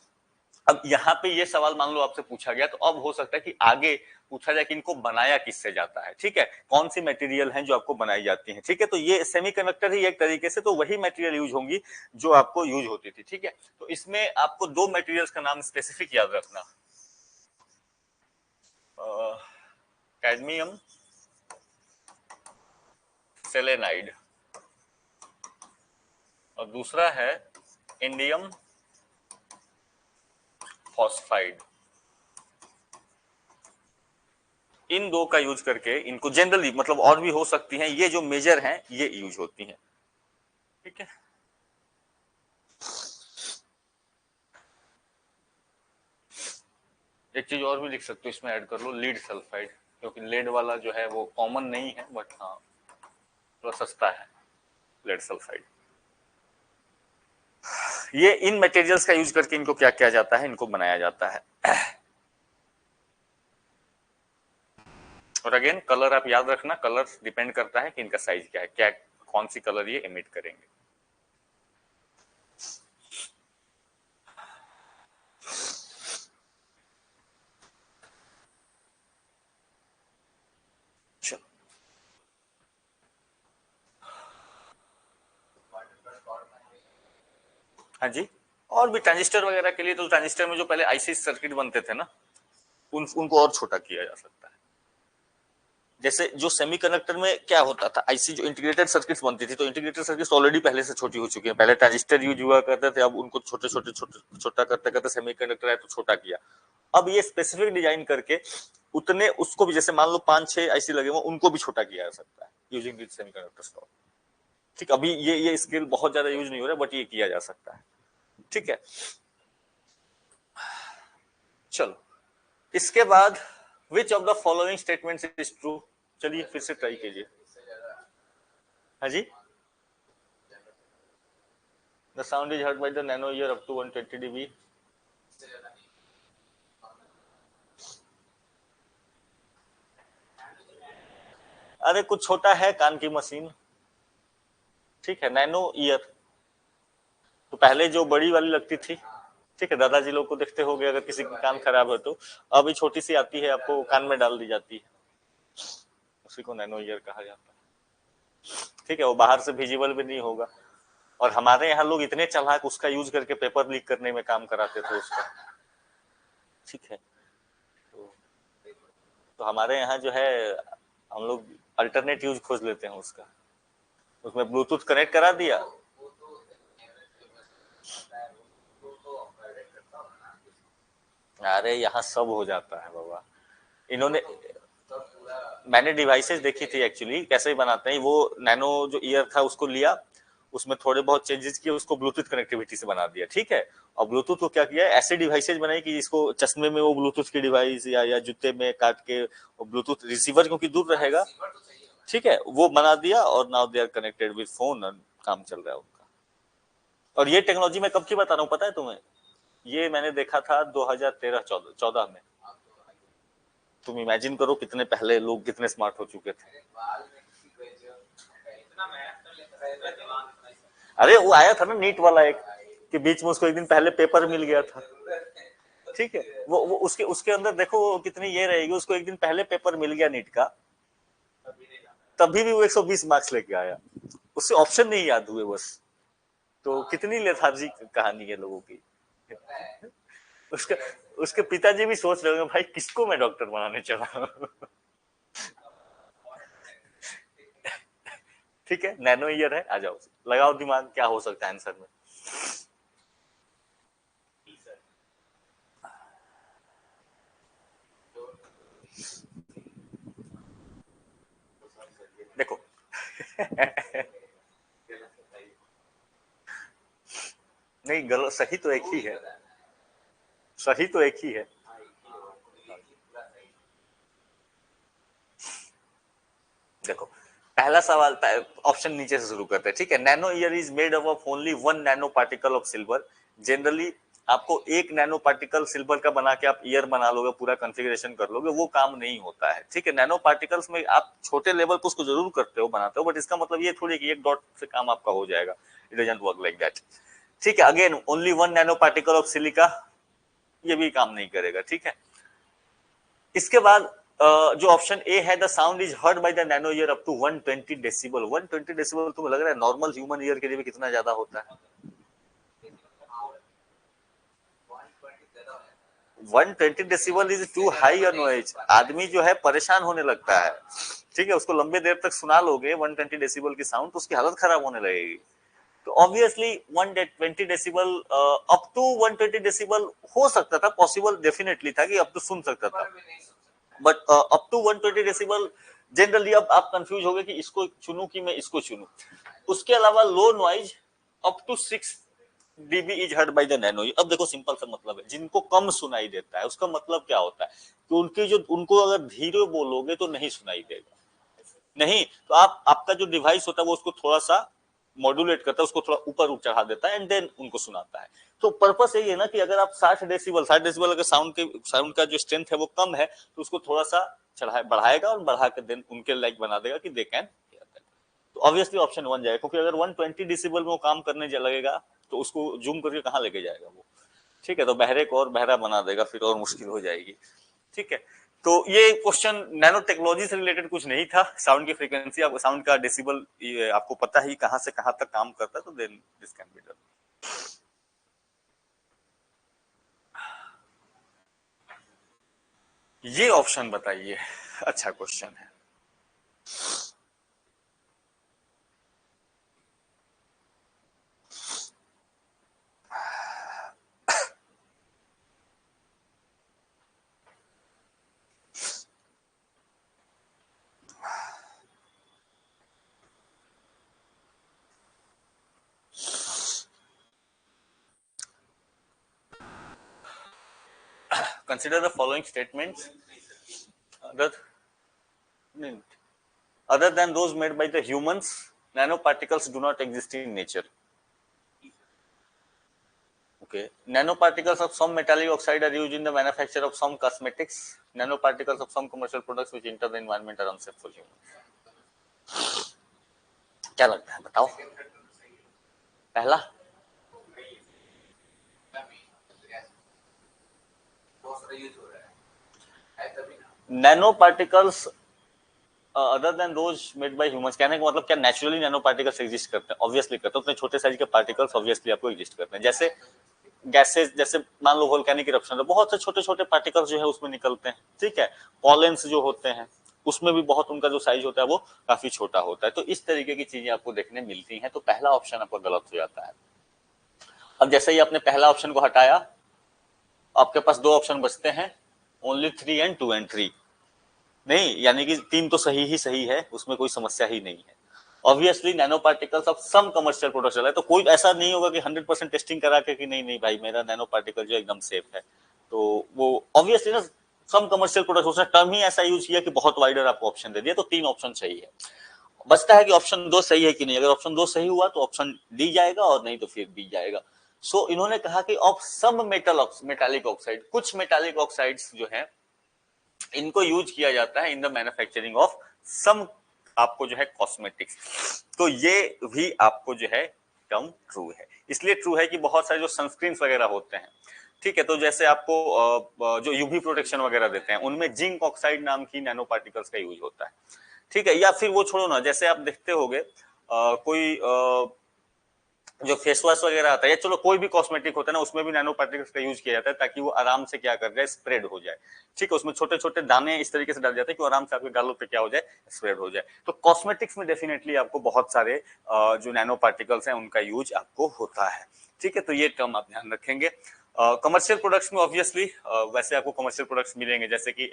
अब यहाँ पे ये सवाल मान लो आपसे पूछा गया तो अब हो सकता है कि आगे पूछा जाए कि इनको बनाया किससे जाता है, ठीक है, कौन सी मटेरियल हैं जो आपको बनाई जाती हैं, ठीक है। तो ये सेमीकंडक्टर ही एक तरीके से तो वही मटेरियल यूज होंगी जो आपको यूज होती थी, ठीक है। तो इसमें आपको दो मटेरियल्स का नाम स्पेसिफिक याद रखना, कैडमियम सेलेनाइड और दूसरा है इंडियम फॉस्फाइड। इन दो का यूज करके इनको जनरली, मतलब और भी हो सकती हैं, ये जो मेजर हैं ये यूज होती हैं, ठीक है। एक चीज और भी लिख सकते हो इसमें ऐड कर लो, लीड सल्फाइड, क्योंकि लेड वाला जो है वो कॉमन नहीं है बट हाँ थोड़ा सस्ता है लेड सल्फाइड। ये इन मटेरियल्स का यूज करके इनको क्या किया जाता है, इनको बनाया जाता है। और अगेन कलर आप याद रखना, कलर डिपेंड करता है कि इनका साइज क्या है, क्या कौन सी कलर ये एमिट करेंगे। चलो, हाँ जी, और भी ट्रांजिस्टर वगैरह के लिए तो ट्रांजिस्टर में जो पहले आईसी सर्किट बनते थे ना, उनको और छोटा किया जा सकता है। जैसे जो सेमीकंडक्टर में क्या होता था, आईसी जो इंटीग्रेटेड सर्किट्स बनती थी, तो इंटीग्रेटेड सर्किट्स ऑलरेडी पहले से छोटी हो चुकी हैं, पहले ट्रांजिस्टर यूज हुआ करते थे, अब उनको छोटे छोटे छोटा करते करते सेमीकंडक्टर है तो छोटा किया। अब ये स्पेसिफिक डिजाइन करके उतने उसको भी, जैसे मान लो 5-6 आईसी लगे हुए, उनको भी छोटा किया जा सकता है यूजिंग दिस सेमीकंडक्टर स्लॉट, ठीक। अभी ये स्केल बहुत ज्यादा यूज नहीं हो रहा है बट ये किया जा सकता है। ठीक है, चलो इसके बाद which of the following statements is true, चलिए फिर से ट्राई कीजिए। हाँ जी, the sound is heard by the nano ear up to 120 dB। अरे कुछ छोटा है कान की मशीन, ठीक है, नैनो ईयर। तो पहले जो बड़ी वाली लगती थी, ठीक है, दादाजी लोग को देखते होगे अगर किसी का कान खराब है तो अभी छोटी सी आती है, आपको कान में डाल दी जाती है, उसी को नैनो ईयर कहा जाता है। ठीक है, वो बाहर से विजिबल भी नहीं होगा। और हमारे यहाँ लोग इतने चालाक उसका यूज करके पेपर लीक करने में काम कराते थे उसका, ठीक है। तो हमारे यहाँ जो है हम लोग अल्टरनेट यूज खोज लेते हैं उसका, उसमें ब्लूटूथ कनेक्ट करा दिया। अरे यहाँ सब हो जाता है बाबा, इन्होंने, मैंने डिवाइसेस देखी थी एक्चुअली कैसे बनाते हैं। वो नैनो जो ईयर था उसको लिया, उसमें थोड़े बहुत चेंजेस किए, उसको ब्लूटूथ कनेक्टिविटी से बना दिया, ठीक है। और ब्लूटूथ को क्या किया, ऐसे डिवाइसेज बनाई कि जिसको चश्मे में वो ब्लूटूथ की डिवाइस या जूते में काट के ब्लूटूथ रिसीवर क्योंकि दूर रहेगा, ठीक है, वो बना दिया और now they are connected with phone और काम चल रहा है उनका। और ये टेक्नोलॉजी मैं कब की बता रहा हूँ पता है तुम्हें, ये मैंने देखा था 2013-14 में। तुम इमेजिन करो कितने पहले लोग कितने स्मार्ट हो चुके थे। अरे वो आया था ना नीट वाला एक, कि बीच में उसको एक दिन पहले पेपर मिल गया था, ठीक है। वो उसके उसके अंदर देखो कितनी ये रहेगी, उसको एक दिन पहले पेपर मिल गया नीट का, तभी भी वो 120 मार्क्स लेके आया, उससे ऑप्शन नहीं याद हुए बस। तो कितनी लेथार्जिक कहानी है लोगों की। उसके उसके पिताजी भी सोच रहे होंगे भाई किसको मैं डॉक्टर बनाने चला। ठीक है, नैनो ईयर है, आ जाओ लगाओ दिमाग क्या हो सकता है आंसर में। देखो नहीं गलत, सही तो एक ही है, सही तो एक ही है। देखो पहला सवाल, ऑप्शन नीचे से शुरू करते हैं, ठीक है। Nano year is made up of only one nano particle of silver. Generally आपको एक नैनो पार्टिकल सिल्वर का बना के आप ईयर बना लोगे, पूरा कॉन्फ़िगरेशन कर लोगे, वो काम नहीं होता है, ठीक है। नैनो पार्टिकल्स में आप छोटे लेवल पर उसको जरूर करते हो, बनाते हो, बट इसका मतलब ये थोड़ी कि एक डॉट से काम आपका हो जाएगा, it doesn't work like that, ठीक है। Again only one nano particle of silica, ये भी काम नहीं करेगा, ठीक है। इसके बाद जो ऑप्शन ए है, the sound is heard by the nano ear up to 120 decibel. 120 decibel तुम्हें लग रहा है नॉर्मल ह्यूमन ईयर के लिए भी कितना ज्यादा होता है? 120 decibel is too high noise, आदमी जो है परेशान होने लगता है, ठीक है। उसको लंबे देर तक सुना लोगे 120 डेसिबल की साउंड तो उसकी हालत खराब होने लगेगी। तो obviously 120 decibel up to 120 decibel हो सकता था, पॉसिबल डेफिनेटली था कि अब तो सुन सकता था, but up to 120 decibel generally अब आप कंफ्यूज हो गए कि इसको चुनूं कि मैं इसको चुनूं। उसके अलावा low noise up to 6 dB is heard by the nano. अब देखो सिंपल सा मतलब है, जिनको कम सुनाई देता है उसका मतलब क्या होता है कि उनकी जो, उनको अगर धीरे बोलोगे तो नहीं सुनाई देगा, नहीं तो आप आपका जो डिवाइस होता है वो उसको थोड़ा सा मॉड्यूलेट करता है, उसको थोड़ा ऊपर चढ़ा देता है एंड देन उनको सुनाता है। तो पर्पस यही है ना कि अगर आप 60 डेसिबल अगर साउंड का जो स्ट्रेंथ है वो कम है तो उसको थोड़ा सा चढ़ाए बढ़ाएगा और बढ़ा के देन उनके लाइक बना देगा कि दे कैन। तो ऑब्वियसली ऑप्शन वन जाएगा, क्योंकि अगर 120 डेसिबल में वो काम करने लगेगा तो उसको जूम करके कहाँ लेके जाएगा वो, ठीक है। तो बहरे को और बहरा बना देगा, फिर और मुश्किल हो जाएगी, ठीक है। तो ये क्वेश्चन नैनो टेक्नोलॉजी से रिलेटेड कुछ नहीं था, साउंड की फ्रीक्वेंसी, आपको साउंड का डेसिबल आपको पता ही कहां से कहां तक काम करता है, तो then this can be done. ये ऑप्शन बताइए, अच्छा क्वेश्चन है। consider the following statements. Other, other than those made by the humans, nanoparticles do not exist in nature. Okay. Nanoparticles of some metallic oxide are used in the manufacture of some cosmetics. Nanoparticles of some commercial products which enter the environment are unsafe for humans. क्या लगता है बताओ? पहला nano particles other than those made by humans, कहने का मतलब क्या नेचुरली नैनो पार्टिकल्स एग्जिस्ट करते हैं? ऑब्वियसली करते हैं। उतने छोटे साइज के पार्टिकल्स ऑब्वियसली आपको एग्जिस्ट करते हैं। जैसे गैसेस, जैसे मान लो वोल्केनिक इरप्शन, बहुत से छोटे छोटे पार्टिकल्स जो है उसमें निकलते हैं, ठीक है। पॉलेंस जो होते हैं उसमें भी बहुत, उनका जो साइज होता है वो काफी छोटा होता है। तो इस तरीके की चीजें आपको देखने मिलती हैं। तो पहला ऑप्शन आपका गलत हो जाता है। अब जैसे ही आपने पहला ऑप्शन को हटाया, आपके पास दो ऑप्शन बचते हैं, ओनली 3 and 2 and 3 नहीं, यानी कि 3 तो सही ही सही है, उसमें कोई समस्या ही नहीं है। Obviously nano particles of some commercial product चला है, तो कोई ऐसा नहीं होगा कि 100% टेस्टिंग करा के कि नहीं नहीं भाई मेरा नैनो पार्टिकल जो एकदम सेफ है। तो वो ऑब्वियसली ना सम कमर्शियल प्रोडक्ट, उसने टर्म ही ऐसा यूज किया कि बहुत वाइडर आपको ऑप्शन दे दिया। तो 3 ऑप्शन सही है। बचता है कि ऑप्शन 2 सही है कि नहीं। अगर ऑप्शन 2 सही हुआ तो ऑप्शन डी जाएगा, और नहीं तो फिर बी जाएगा। सो इन्होंने कहा कि ऑफ सम मेटालिक ऑक्साइड, कुछ मेटालिक ऑक्साइड्स जो है इनको यूज किया जाता है in the manufacturing of some, आपको जो है कॉस्मेटिक्स। तो ये भी आपको जो है टर्म ट्रू है। इसलिए ट्रू है कि बहुत सारे जो सनस्क्रीन वगैरह होते हैं, ठीक है, तो जैसे आपको जो यूवी प्रोटेक्शन वगैरह देते हैं उनमें जिंक ऑक्साइड नाम की नैनो पार्टिकल्स का यूज होता है, ठीक है। या फिर वो छोड़ो ना, जैसे आप देखते होगे कोई जो फेस वॉश वगैरह आता है, या चलो कोई भी कॉस्मेटिक होता है ना, उसमें भी नैनो पार्टिकल्स का यूज किया जाता है ताकि वो आराम से क्या कर जाए, स्प्रेड हो जाए, ठीक है। उसमें छोटे छोटे दाने इस तरीके से डाल जाते हैं कि आराम से आपके गालों पे क्या हो जाए, स्प्रेड हो जाए। तो कॉस्मेटिक्स में डेफिनेटली आपको बहुत सारे जो नैनो पार्टिकल्स हैं उनका यूज आपको होता है, ठीक है। तो ये टर्म आप ध्यान रखेंगे। कमर्शियल प्रोडक्ट्स में ऑब्वियसली वैसे आपको कमर्शियल प्रोडक्ट्स मिलेंगे, जैसे कि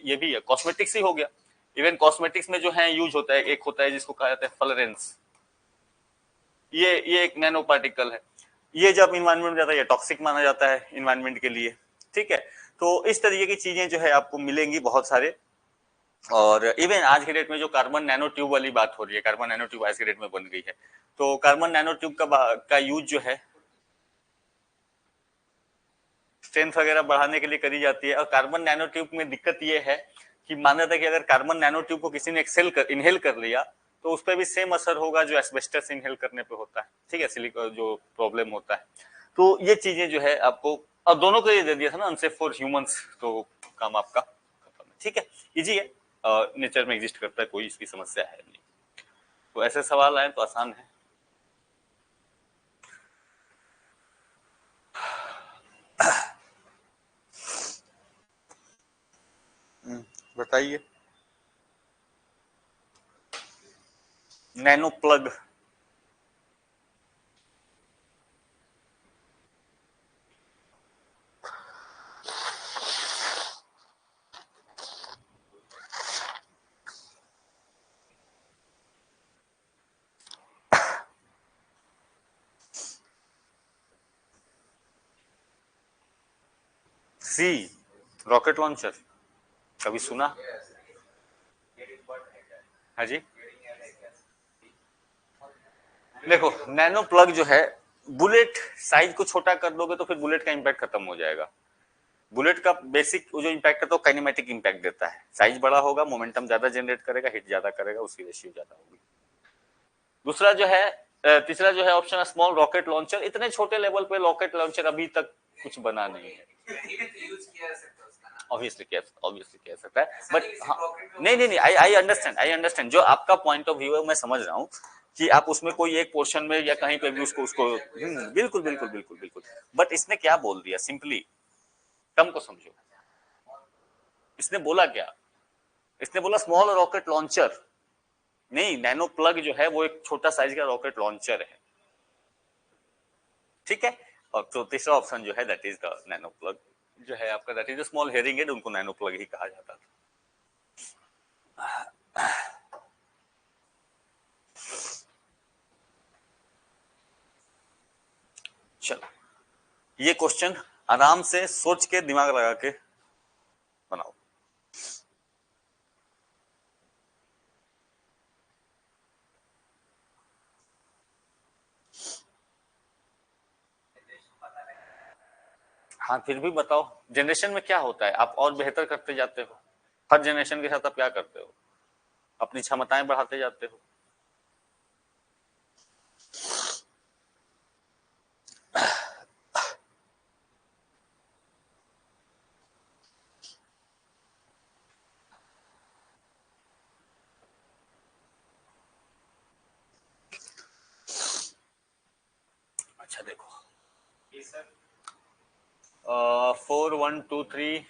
ये भी कॉस्मेटिक्स ही हो गया। इवन कॉस्मेटिक्स में जो है यूज होता है, एक होता है जिसको कहा जाता है फ्लोरेंस, ये एक नैनो पार्टिकल है। ये जब इन्वायरमेंट में जाता है ये टॉक्सिक माना जाता है इन्वायरमेंट के लिए, ठीक है। तो इस तरीके की चीजें जो है आपको मिलेंगी बहुत सारे। और इवन आज के डेट में जो कार्बन नैनो ट्यूब वाली बात हो रही है, कार्बन नैनो ट्यूब आज के डेट में बन गई है। तो कार्बन नैनो ट्यूब का यूज जो है स्ट्रेंथ वगैरह बढ़ाने के लिए करी जाती है। और कार्बन नैनो ट्यूब में दिक्कत ये है कि माना था कि अगर कार्बन नैनो ट्यूब को किसी ने इनहेल कर लिया तो उस पर भी सेम असर होगा जो एस्बेस्टस इनहेल करने पे होता है, ठीक है, सिलिकॉन जो प्रॉब्लम होता है। तो ये चीजें जो है आपको, और दोनों को ये दे दिया था ना अनसेफ फॉर ह्यूमंस, तो काम आपका खत्म है, ठीक है। इजी है, नेचर में एग्जिस्ट करता है, कोई इसकी समस्या है नहीं। तो ऐसे सवाल आए तो आसान है। बताइए। नैनो प्लग, सी रॉकेट लॉन्चर, कभी सुना? हाँ जी, देखो नैनो प्लग जो है, बुलेट साइज को छोटा कर दोगे तो फिर बुलेट का इंपैक्ट खत्म हो जाएगा। बुलेट का बेसिक जो इंपैक्ट है तो काइनेमेटिक इंपैक्ट देता है। साइज बड़ा होगा, मोमेंटम ज्यादा जनरेट करेगा, हिट ज्यादा करेगा, उसकी रेशियो ज्यादा होगी। दूसरा जो है, तीसरा जो है ऑप्शन स्मॉल रॉकेट लॉन्चर। इतने छोटे लेवल पे रॉकेट लॉन्चर अभी तक कुछ बना नहीं है। ऑब्वियसली कह सकता है, बट हाँ, नहीं नहीं नहीं, आई अंडरस्टैंड जो आपका पॉइंट ऑफ व्यू है, मैं समझ रहा हूँ कि आप उसमें कोई एक पोर्शन में या कहीं पे भी उसको उसको बिल्कुल बिल्कुल बिल्कुल बिल्कुल। बट इसने क्या बोल दिया, सिंपली टर्म को समझो। इसने बोला क्या, इसने बोला स्मॉल रॉकेट लॉन्चर, नहीं नैनो प्लग जो है वो एक छोटा साइज का रॉकेट लॉन्चर है, ठीक है। और तो तीसरा ऑप्शन जो है that is the nano plug जो है आपका, that is small hearing aid, उनको नैनो प्लग ही कहा जाता था। चलो ये क्वेश्चन आराम से सोच के दिमाग लगा के हाँ फिर भी बताओ, जनरेशन में क्या होता है, आप और बेहतर करते जाते हो, हर जनरेशन के साथ आप क्या करते हो, अपनी क्षमताएं बढ़ाते जाते हो। अच्छा देखो, 4 1 2 3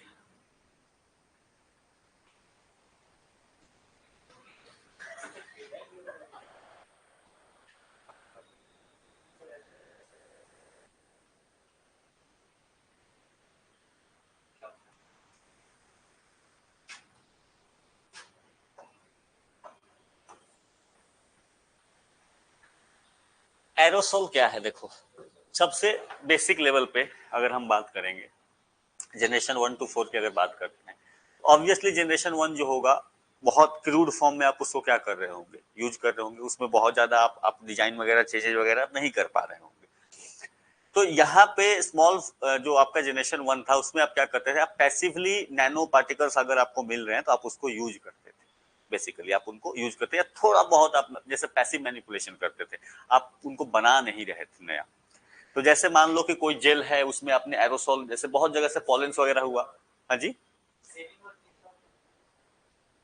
एरोसोल क्या है देखो, सबसे बेसिक लेवल पे अगर हम बात करेंगे, जनरेशन 1 to 4 की अगर बात करते हैं, ऑब्वियसली जनरेशन 1 जो होगा बहुत क्रूड फॉर्म में आप उसको क्या कर रहे होंगे, यूज कर रहे होंगे, उसमें बहुत ज्यादा आप डिजाइन वगैरह चीजें वगैरह नहीं कर पा रहे होंगे। तो यहाँ पे स्मॉल जो आपका जनरेशन 1 था उसमें आप क्या करते थे, आप पैसिवली नैनो पार्टिकल्स अगर आपको मिल रहे हैं तो आप उसको यूज करते थे, बेसिकली आप उनको यूज करते या थोड़ा बहुत आप जैसे पैसिव मैनिपुलेशन करते थे, आप उनको बना नहीं रहे थे नया। तो जैसे मान लो कि कोई जेल है उसमें आपने एरोसोल, जैसे बहुत जगह से पॉलेंस वगैरह हुआ। हाँ जी,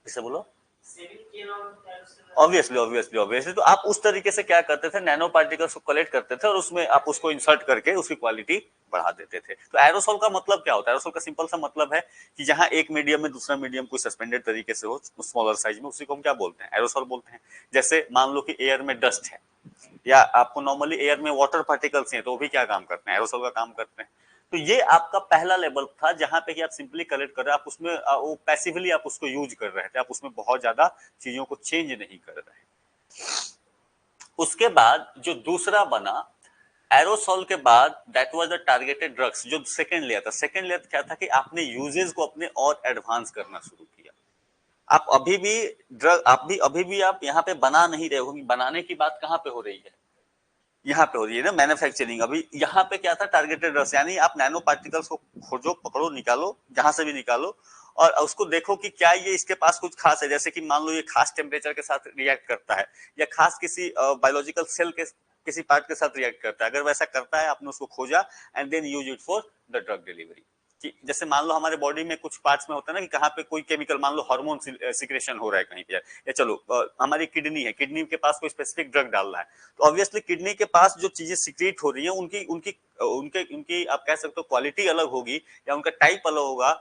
किसे बोलो, ऑब्वियसली ऑब्वियसली ऑब्वियसली, तो आप उस तरीके से क्या करते थे, नैनो पार्टिकल्स को कलेक्ट करते थे और उसमें आप उसको इंसर्ट करके उसकी क्वालिटी बढ़ा देते थे। तो एरोसोल का मतलब क्या होता है, एरोसोल का सिंपल सा मतलब है कि जहां एक मीडियम में दूसरा मीडियम कोई सस्पेंडेड तरीके से हो स्मॉलर साइज में, उसी को हम क्या बोलते हैं, एरोसोल बोलते हैं। जैसे मान लो कि एयर में डस्ट है या आपको नॉर्मली एयर में वाटर पार्टिकल्स हैं, तो वो भी क्या काम करते हैं, एरोसोल का काम करते हैं। तो ये आपका पहला लेवल था जहां पे कि आप सिंपली कलेक्ट कर रहे हैं, आप उसमें वो पैसिवली आप उसको यूज कर रहे थे, आप उसमें बहुत ज्यादा चीजों को चेंज नहीं कर रहे। उसके बाद जो दूसरा बना एरोसॉल के बाद, that was the targeted drugs, जो सेकंड लेयर था। सेकंड लेयर क्या था कि आपने यूजेस को अपने और एडवांस करना शुरू किया। आप अभी भी ड्रग, आप भी अभी भी आप यहाँ पे बना नहीं रहे हो, बनाने की बात कहाँ पे हो रही है, यहाँ पे हो रही है ना मैन्युफैक्चरिंग। अभी यहाँ पे क्या था, टारगेटेड रस, यानी आप नैनो पार्टिकल्स को खोजो, पकड़ो, निकालो, जहां से भी निकालो और उसको देखो कि क्या ये इसके पास कुछ खास है, जैसे कि मान लो ये खास टेम्परेचर के साथ रिएक्ट करता है या खास किसी बायोलॉजिकल सेल के किसी पार्ट के साथ रिएक्ट करता है। अगर वैसा करता है, आपने उसको खोजा and then use it for the drug delivery. कि जैसे मान लो हमारे बॉडी में कुछ पार्ट्स में होता है ना कि कहाँ पे कोई केमिकल, मान लो हार्मोन सिक्रेशन हो रहा है कहीं पे, या चलो हमारी किडनी है, किडनी के पास कोई स्पेसिफिक ड्रग डाल रहा है, तो ऑब्वियसली किडनी के पास जो चीजें सिक्रेट हो रही हैं उनकी उनकी उनके उनकी आप कह सकते हो क्वालिटी अलग होगी या उनका टाइप अलग होगा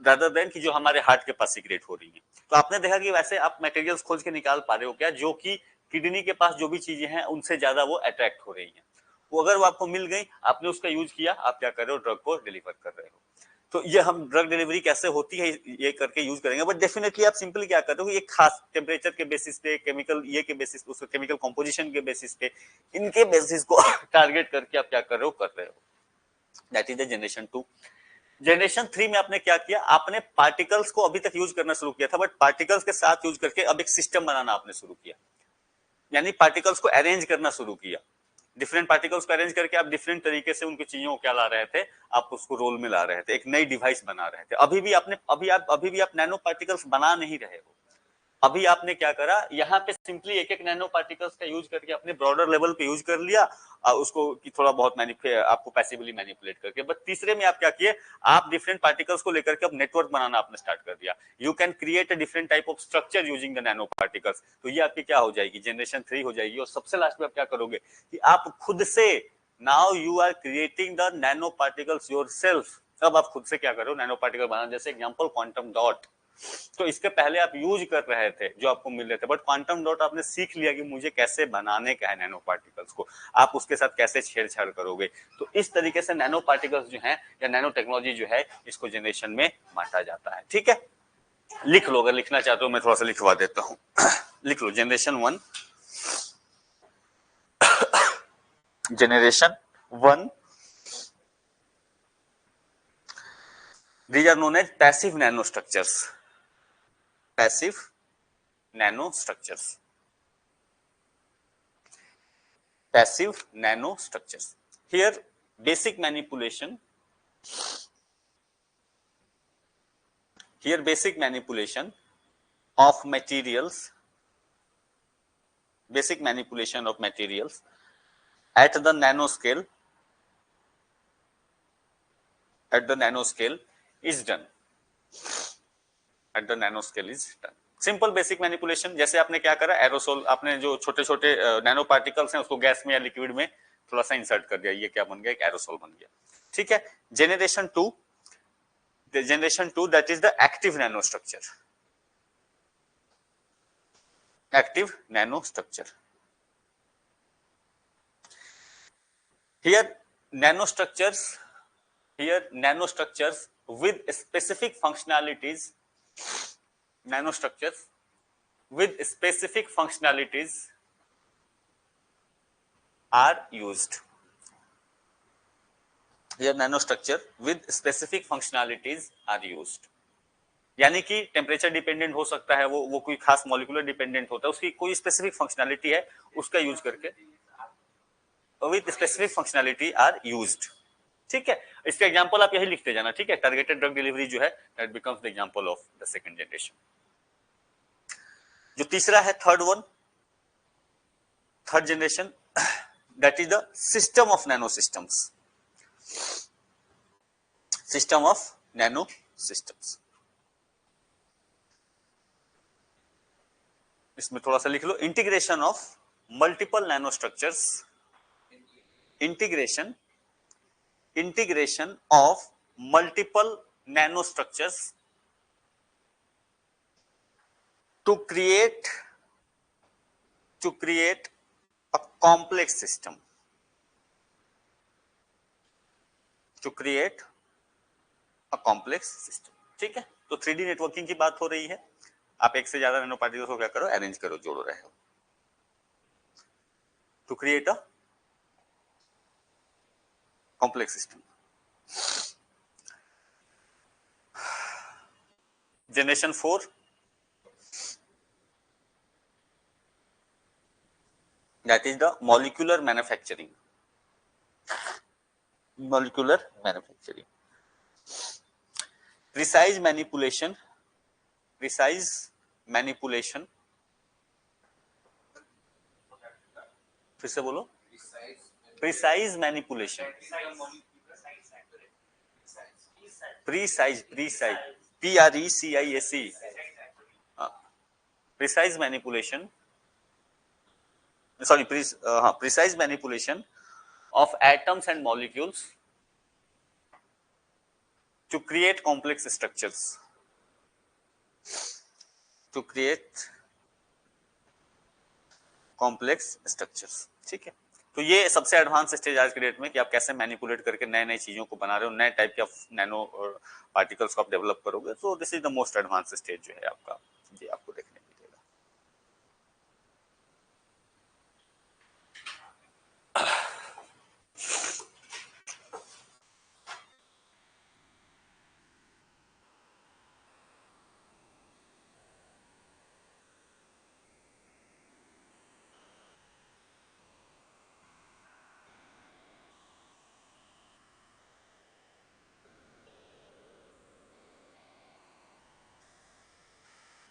रादर देन कि जो हमारे हार्ट के पास सिक्रेट हो रही है। तो आपने देखा कि वैसे आप मटेरियल्स खोज के निकाल पा रहे हो क्या, जो कि किडनी के पास जो भी चीजें हैं उनसे ज्यादा वो अट्रैक्ट हो रही हैं, वो अगर वो आपको मिल गई, आपने उसका यूज किया, आप क्या कर रहे हो, ड्रग को डिलीवर कर रहे हो। तो ये हम ड्रग डिलीवरी कैसे होती है ये करके यूज करेंगे, बट डेफिनेटली आप सिंपली क्या करते हो, ये खास टेम्परेचर के बेसिस पे, केमिकल ये के बेसिस, उसके केमिकल कंपोजिशन के बेसिस पे, इनके बेसिस को टारगेट करके आप क्या कर रहे हो। That is the generation 2। Generation 3 में आपने क्या किया, आपने पार्टिकल्स को अभी तक यूज करना शुरू किया था, बट पार्टिकल्स के साथ यूज करके अब एक सिस्टम बनाना आपने शुरू किया, यानी पार्टिकल्स को अरेंज करना शुरू किया। डिफरेंट पार्टिकल्स को अरेंज करके आप डिफरेंट तरीके से उनकी चीजों को क्या ला रहे थे, आप उसको रोल में ला रहे थे, एक नई डिवाइस बना रहे थे। अभी भी आप नैनो पार्टिकल्स बना नहीं रहे हो। अभी आपने क्या करा, यहाँ पे सिंपली एक एक नैनो पार्टिकल्स का यूज करके अपने ब्रॉडर लेवल पे यूज कर लिया और उसको कि थोड़ा बहुत आपको पैसिवली मैनिपुलेट करके। बट तीसरे में आप क्या किए, आप डिफरेंट पार्टिकल्स को लेकर के अब नेटवर्क बनाना आपने स्टार्ट कर दिया। You can create a different type of structure using the nano particles. तो ये आपकी क्या हो जाएगी, जनरेशन 3 हो जाएगी। और सबसे लास्ट में आप क्या करोगे कि आप खुद से, now you are creating the nano particles yourself. अब आप खुद से क्या करो, नैनो पार्टिकल बनाना। जैसे एग्जांपल क्वांटम डॉट, तो इसके पहले आप यूज कर रहे थे जो आपको मिल रहे थे, बट क्वांटम डॉट आपने सीख लिया कि मुझे कैसे बनाने का है नैनो पार्टिकल्स को, आप उसके साथ कैसे छेड़छाड़ करोगे। तो इस तरीके से नैनो पार्टिकल्स जो है या नैनो टेक्नोलॉजी जो है, इसको जनरेशन में बांटा जाता है। ठीक है, लिख लो, अगर लिखना चाहते हो मैं थोड़ा सा लिखवा देता हूँ। लिख लो, generation 1, generation 1, these are known as passive nanostructures. Passive nanostructures. Passive nanostructures. Here, basic manipulation Here basic manipulation of materials, basic manipulation of materials at the nanoscale, at the nanoscale is done, at the nanoscale is done. Simple basic manipulation, जैसे आपने क्या करा, एरोसोल, आपने जो छोटे छोटे नैनो पार्टिकल्स हैं उसको गैस में या लिक्विड में थोड़ा सा इंसर्ट कर दिया, ये क्या बन गया, एक एरोसोल बन गया, ठीक है। Generation two, generation 2, that is the active nanostructure, active nanostructure. Here nanostructures, here nanostructures with specific functionalities, nanostructures with specific functionalities are used. Here nanostructure with specific functionalities are used. यानी कि टेम्परेचर डिपेंडेंट हो सकता है, वो कोई खास मॉलिक्यूलर डिपेंडेंट होता है, उसकी कोई स्पेसिफिक फंक्शनैलिटी है, उसका यूज करके with specific functionality are used, ठीक है। इसका एग्जांपल आप यही लिखते जाना, ठीक है। टारगेटेड ड्रग डिलीवरी जो है that becomes the example of the second generation. जो तीसरा है third one, third generation, that is the system of nano systems, system of nano systems. इसमें थोड़ा सा लिख लो, integration of multiple nano structures, integration, integration of multiple nanostructures to create a complex system, to create a complex system, ठीक है। तो 3D नेटवर्किंग की बात हो रही है, आप एक से ज्यादा नैनो पार्टिकल्स को क्या करो, अरेंज करो, जोड़ो रहे हो, to create a complex system. Generation 4, that is the molecular manufacturing, molecular manufacturing, precise manipulation, precise manipulation, फिर से बोलो, precise manipulation, precise, precise, PRECISE, precise manipulation, sorry, precise manipulation of atoms and molecules to create complex structures, to create complex structures, ठीक है। तो ये सबसे एडवांस स्टेज आज के डेट में कि आप कैसे मैनिपुलेट करके नए नए चीजों को बना रहे हो, नए टाइप के नैनो पार्टिकल्स को आप डेवलप करोगे, तो this is the most advance stage जो है आपका, ये आपको देखने मिलेगा।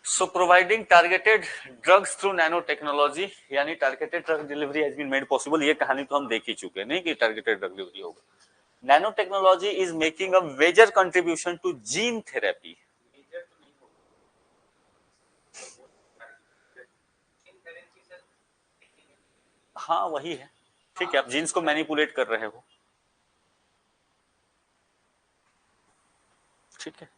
So providing targeted drugs through nanotechnology, यानी targeted drug delivery has been made possible, ये कहानी तो हम देख ही चुके हैं, नहीं कि targeted drug delivery होगा। Nanotechnology is making a major contribution to gene therapy. हाँ वही है, ठीक है, आप जीन्स को मैनिपुलेट कर रहे हो, ठीक है।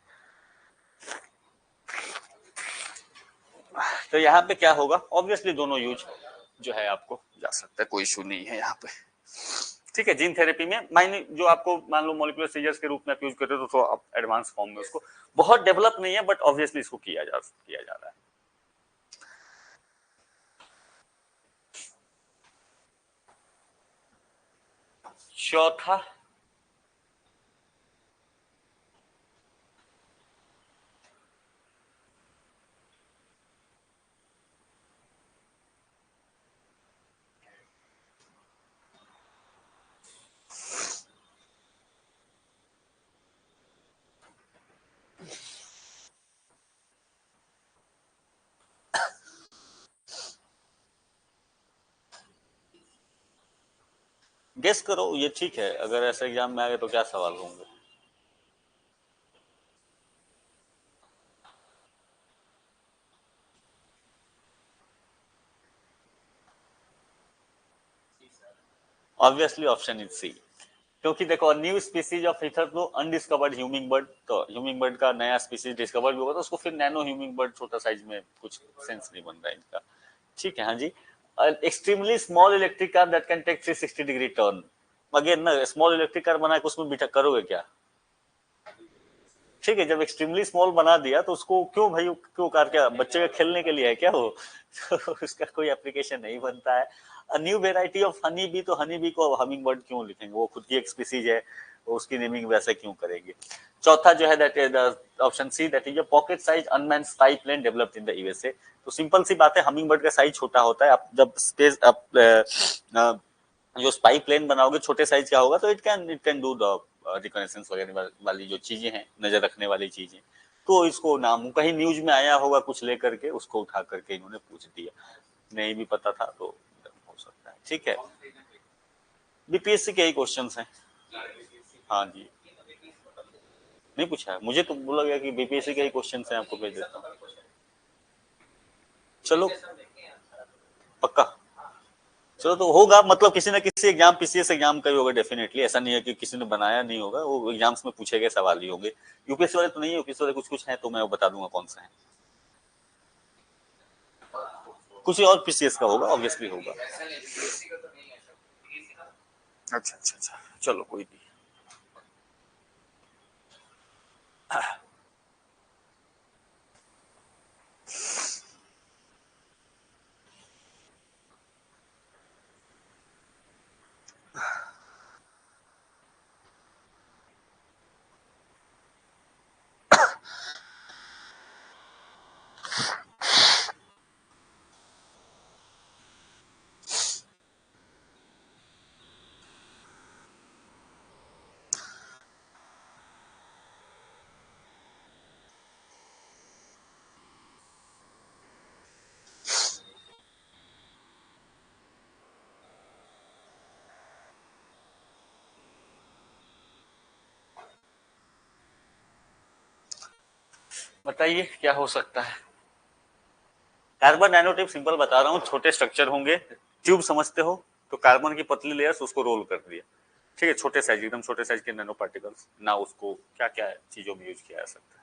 तो यहाँ पे क्या होगा, ऑब्वियसली दोनों यूज जो है आपको जा सकता है, कोई इशू नहीं है यहाँ पे, ठीक है। जीन थेरेपी में माइनर जो आपको मान लो मॉलिक्यूलर सीजर्स के रूप में आप यूज करते हो, तो आप एडवांस फॉर्म में उसको, बहुत डेवलप नहीं है बट ऑब्वियसली इसको किया जा रहा है। चौथा गेस करो, ये ठीक है, अगर ऐसे एग्जाम में आ गए तो क्या सवाल होंगे? ऑब्वियसली ऑप्शन इज सी, क्योंकि देखो न्यू स्पीसीज ऑफ ईथर तो अनडिस्कवर्ड ह्यूमिंग बर्ड, तो ह्यूमिंग बर्ड का नया स्पीसीज डिस्कवर भी होगा तो उसको फिर नैनो ह्यूमिंग बर्ड, छोटा साइज में, कुछ सेंस नहीं बन रहा है इनका। ठीक है, हाँ जी। Extremely small electric car that can take 360 degree turn, again ना स्मॉल इलेक्ट्रिक कार बना के उसमें बिठा करोगे क्या? ठीक है, जब एक्सट्रीमली स्मॉल बना दिया तो उसको क्यों भाई, क्यों कार, क्या बच्चे के खेलने के लिए है क्या वो? तो उसका कोई एप्लीकेशन नहीं बनता है। A new variety of honey bee, तो हनी बी को हमिंग बर्ड क्यों लिखेंगे, वो खुद की एक स्पीसीज है, वो उसकी नेमिंग वैसे क्यों करेंगे? चौथा जो है that is option C, that is pocket size unmanned spy plane developed in the USA. तो सिंपल सी बात है, हमिंग बर्ड का साइज छोटा होता है, आप जब स्पेस आप जो स्पाई प्लेन बनाओगे छोटे साइज का होगा, तो it can do the recognitions वगैरह वाली जो चीजें हैं, नजर रखने वाली चीजें। तो इसको नाम कहीं न्यूज में आया होगा कुछ लेकर के, उसको उठा करके इन्होंने पूछ दिया, नहीं भी पता था तो हो सकता है। ठीक है, बीपीएससी के ही क्वेश्चन हैं। हाँ जी, नहीं पूछा है मुझे, तो बोला गया कि बीपीएससी के ही क्वेश्चन हैं, आपको भेज देता हूँ। चलो, पक्का। चलो तो होगा, मतलब किसी ना किसी एग्जाम, पीसीएस एग्जाम का ही होगा डेफिनेटली, ऐसा नहीं है कि किसी ने बनाया नहीं होगा, वो एग्जाम्स में पूछे गए सवाल ही होंगे। यूपीएससी वाले तो नहीं है, यूपीएससी वाले कुछ कुछ हैं, तो मैं बता दूंगा कौन सा है। कुछ और पीसीएस का होगा, ऑब्वियसली होगा। अच्छा अच्छा अच्छा, चलो कोई नहीं। बताइए क्या हो सकता है? कार्बन नैनोट्यूब, सिंपल बता रहा हूँ, छोटे स्ट्रक्चर होंगे, ट्यूब समझते हो, तो कार्बन की पतली लेयर्स, उसको रोल कर दिया। ठीक है, छोटे साइज, एकदम छोटे साइज के नैनो पार्टिकल्स ना, उसको क्या क्या चीजों में यूज किया जा सकता है।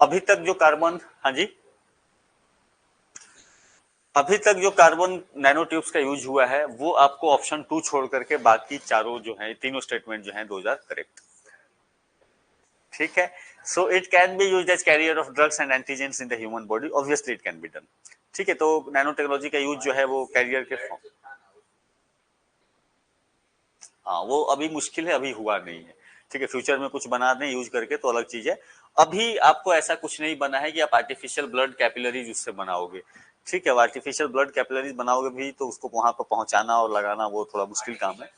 अभी तक जो कार्बन, हाँ जी, अभी तक जो कार्बन नैनो ट्यूब्स का यूज हुआ है, वो आपको ऑप्शन 2 छोड़ करके बाकी चारों जो है, तीनों स्टेटमेंट जो है, दोज आर करेक्ट। ठीक है, so it can be used as carrier of drugs and antigens in the human body, obviously it can be done. ठीक है, तो नैनो टेक्नोलॉजी का यूज जो है वो कैरियर के फॉर्म, हाँ वो अभी मुश्किल है, अभी हुआ नहीं है। ठीक है, फ्यूचर में कुछ बना दें यूज करके तो अलग चीज है। अभी आपको ऐसा कुछ नहीं बना है कि आप आर्टिफिशियल ब्लड कैपिलरीज उससे बनाओगे। ठीक है, आर्टिफिशियल ब्लड कैपिलरीज बनाओगे भी तो उसको वहां पर पहुंचाना और लगाना वो थोड़ा मुश्किल काम है।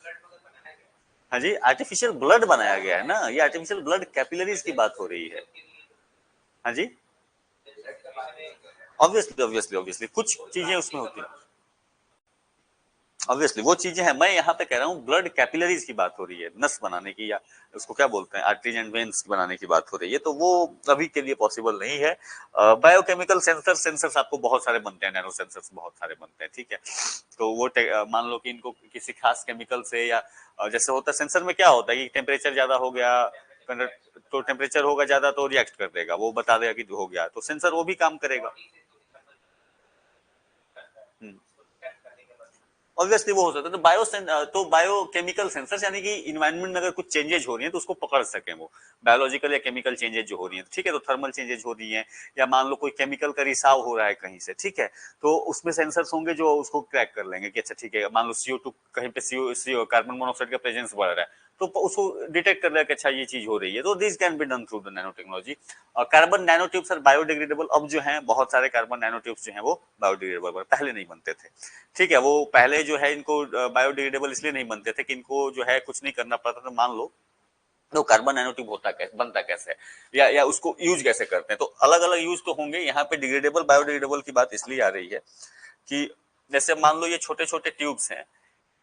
हाँ जी, आर्टिफिशियल ब्लड बनाया गया है ना, ये आर्टिफिशियल ब्लड कैपिलरीज की बात हो रही है। हाँ जी, ऑब्वियसली ऑब्वियसली ऑब्वियसली कुछ चीजें उसमें होती हैं, ऑब्वियसली वो चीजें हैं, मैं यहाँ पे कह रहा हूँ ब्लड कैपिलरीज की बात हो रही है, नस बनाने की, या उसको क्या बोलते हैं, आर्टरीज एंड वेन्स बनाने की बात हो रही है, तो वो अभी के लिए पॉसिबल नहीं है। बायोकेमिकल सेंसर्स आपको बहुत सारे बनते हैं, नैनो सेंसर्स बहुत सारे बनते हैं। ठीक है, तो वो मान लो कि इनको किसी खास केमिकल से, या जैसे होता है सेंसर में क्या होता है कि टेम्परेचर ज्यादा हो गया, तो टेम्परेचर होगा ज्यादा तो रिएक्ट कर देगा, वो बता देगा कि हो गया, तो सेंसर वो भी काम करेगा। हम्म, ऑब्वियसली वो हो सकता है, तो बायोकेमिकल सेंसर्स, यानी कि इन्वायरमेंट में अगर कुछ चेंजेज हो रही है तो उसको पकड़ सके वो, बायोलॉजिकल या केमिकल चेंजेज जो हो रही है, ठीक है, तो थर्मल चेंजेज हो रही है, या मान लो कोई केमिकल का रिसाव हो रहा है कहीं से, ठीक है, तो उसमें सेंसर्स होंगे जो उसको क्रैक कर लेंगे कि अच्छा ठीक है, मान लो CO2 कहीं पे CO कार्बन मोनोऑक्साइड का प्रेजेंस बढ़ रहा है, तो उसको डिटेक्ट कर लिया कि अच्छा ये चीज हो रही है, तो this can be done through the nano technology. Carbon nano tubes are biodegradable, अब जो है बहुत सारे कार्बन नैनो ट्यूब्स जो है वो बायोडिग्रेडेबल, पहले नहीं बनते थे। ठीक है, वो पहले जो है इनको बायोडिग्रेडेबल इसलिए नहीं बनते थे कि इनको जो है कुछ नहीं करना पड़ता था, मान लो तो कार्बन नैनो ट्यूब होता कैसे, बनता कैसे है, या उसको यूज कैसे करते हैं। तो अलग अलग यूज तो होंगे। यहाँ पे डिग्रेडेबल बायोडिग्रेडेबल की बात इसलिए आ रही है कि जैसे मान लो ये छोटे छोटे ट्यूब्स हैं,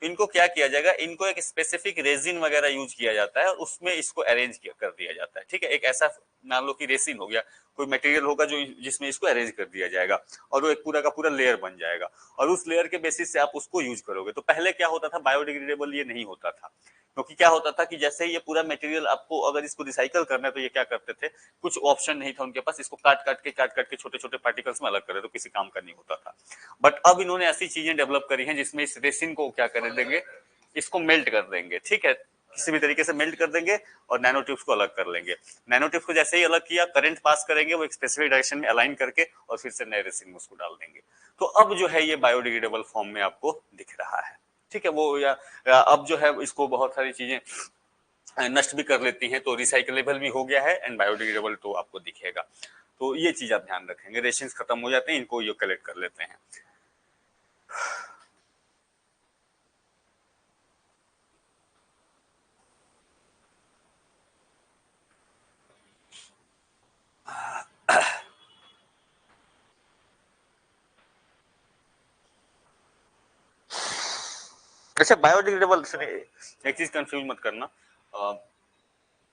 इनको क्या किया जाएगा, इनको एक स्पेसिफिक रेजिन वगैरह यूज किया जाता है और उसमें इसको अरेंज कर दिया जाता है। ठीक है, एक ऐसा मान लो कि रेसिन हो गया, कोई मटेरियल होगा जो जिसमें इसको अरेंज कर दिया जाएगा और वो एक पूरा का पूरा लेयर बन जाएगा और उस लेयर के बेसिस से आप उसको यूज करोगे। तो पहले क्या होता था, बायोडिग्रेडेबल ये नहीं होता था, क्योंकि क्या होता था कि जैसे ये पूरा मटेरियल आपको अगर इसको रिसाइकल करना है तो ये क्या करते थे, कुछ ऑप्शन नहीं था उनके पास, इसको काट काट के छोटे छोटे पार्टिकल्स में अलग करे तो किसी काम का नहीं होता था। बट अब इन्होंने ऐसी चीजें डेवलप करी हैं जिसमें इस रेसिन को क्या कर देंगे, इसको मेल्ट कर देंगे। ठीक है, किसी भी तरीके से मेल्ट कर देंगे और नैनो ट्यूब्स को अलग कर लेंगे। नैनो ट्यूब्स को जैसे ही अलग किया, करंट पास करेंगे वो एक स्पेसिफिक डायरेक्शन में अलाइन करके और फिर से नए रेसिन में उसको डाल देंगे। तो अब जो है ये बायोडिग्रेडेबल फॉर्म में आपको दिख रहा है। ठीक है, वो या अब जो है इसको बहुत सारी चीजें नष्ट भी कर लेती हैं, तो रिसाइकलेबल भी हो गया है एंड बायोडिग्रेडेबल तो आपको दिखेगा। तो ये चीज आप ध्यान रखेंगे, रेशंस खत्म हो जाते हैं, इनको ये कलेक्ट कर लेते हैं। अच्छा, बायोडिग्रेडेबल एक चीज कंफ्यूज मत करना,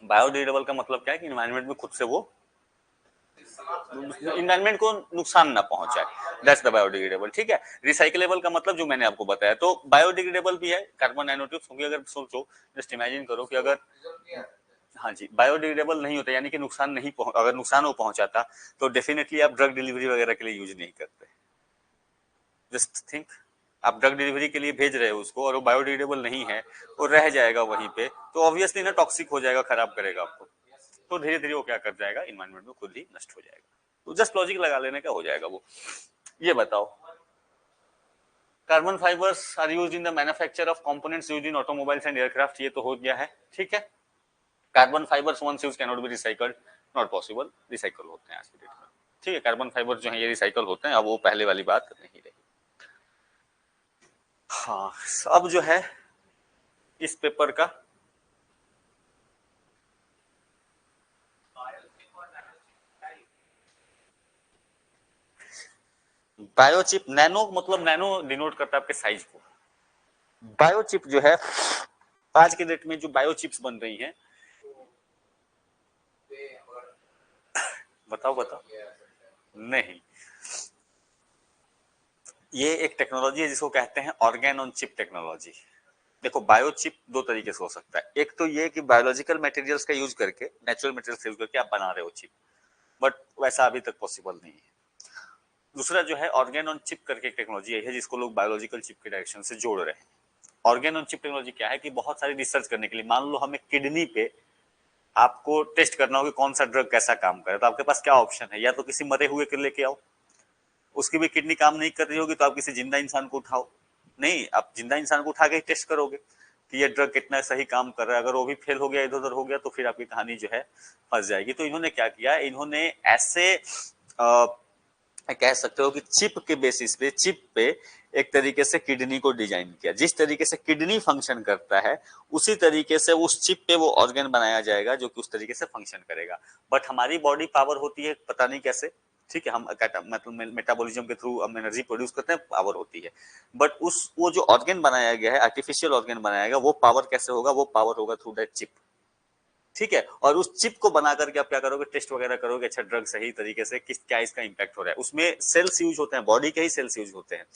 बायोडिग्रेडेबल का मतलब क्या है कि इन्वायरमेंट में खुद से वो इन्वायरमेंट को नुकसान ना पहुंचाए, दैट्स द बायोडिग्रेडेबल। ठीक है, रिसाइकलेबल का मतलब जो मैंने आपको बताया, तो बायोडिग्रेडेबल भी है, कार्बन नैनोट्यूब्स होंगे। अगर सोचो, जस्ट इमेजिन करो कि अगर, हाँ जी, बायोडिग्रेडेबल नहीं होता यानी कि नुकसान नहीं अगर नुकसान वो पहुंचाता तो डेफिनेटली आप ड्रग डिलीवरी वगैरह के लिए यूज नहीं करते। जस्ट थिंक, आप ड्रग डिलीवरी के लिए भेज रहे हो उसको और वो बायोडिग्रेडेबल नहीं है, वो रह जाएगा वहीं पे, तो ऑब्वियसली ना टॉक्सिक हो जाएगा, खराब करेगा आपको। तो धीरे धीरे वो क्या कर जाएगा, इन्वायरमेंट में खुद ही नष्ट हो जाएगा। तो जस्ट लॉजिक लगा लेने का हो जाएगा वो। ये बताओ, carbon fibres are used in the manufacture of components used in automobiles and aircraft, ये तो हो गया है। ठीक है, carbon fibres once used can not be recycled, not possible, recycle होते हैं आज की डेट में। ठीक है, कार्बन फाइबर जो है ये रिसाइकल होते हैं, अब वो पहले वाली बात नहीं रही। हाँ, अब जो है इस पेपर का बायोचिप, नैनो मतलब नैनो डिनोट करता है आपके साइज को। बायोचिप जो है आज के डेट में जो बायोचिप्स बन रही हैं, बताओ बताओ। नहीं, ये एक टेक्नोलॉजी है जिसको कहते हैं ऑर्गेन ऑन चिप टेक्नोलॉजी। देखो, बायोचिप दो तरीके से हो सकता है, एक तो ये कि बायोलॉजिकल मटेरियल्स का यूज करके, नेचुरल मटेरियल्स यूज करके आप बना रहे हो चिप, बट वैसा अभी तक पॉसिबल नहीं है। दूसरा जो है ऑर्गेन ऑन चिप करके एक टेक्नोलॉजी है जिसको लोग बायोलॉजिकल चिप के डायरेक्शन से जोड़ रहे हैं। ऑर्गेन ऑन चिप टेक्नोलॉजी क्या है कि बहुत सारी रिसर्च करने के लिए, मान लो हमें किडनी पे आपको टेस्ट करना हो कि कौन सा ड्रग कैसा काम करे, तो आपके पास क्या ऑप्शन है, या तो किसी मरे हुए के लेके आओ, उसकी भी किडनी काम नहीं कर रही होगी तो आप किसी जिंदा इंसान को उठाओ, नहीं आप जिंदा इंसान को उठा के टेस्ट करोगे कि ये ड्रग कितना सही काम कर रहा है। अगर वो भी फेल हो गया, इधर उधर हो गया, तो फिर आपकी कहानी जो है फंस जाएगी। तो इन्होंने क्या किया, इन्होंने ऐसे कह सकते हो कि चिप के बेसिस पे, चिप पे एक तरीके से किडनी को डिजाइन किया, जिस तरीके से किडनी फंक्शन करता है उसी तरीके से उस चिप पे वो ऑर्गन बनाया जाएगा जो कि उस तरीके से फंक्शन करेगा। बट हमारी बॉडी पावर होती है पता नहीं कैसे, ठीक है, हम मतलब मेटाबॉलिज्म के थ्रू हम एनर्जी प्रोड्यूस करते हैं, पावर होती है। बट उस वो जो ऑर्गन बनाया गया है, आर्टिफिशियल ऑर्गन बनाया गया, वो पावर कैसे होगा, वो पावर होगा थ्रू दैट चिप। ठीक है, और उस चिप को बना करके आप क्या करोगे, टेस्ट वगैरह करोगे, अच्छा ड्रग सही तरीके से किस क्या इसका इंपैक्ट हो रहा है। उसमें सेल्स यूज होते हैं, बॉडी के ही सेल्स यूज होते हैं,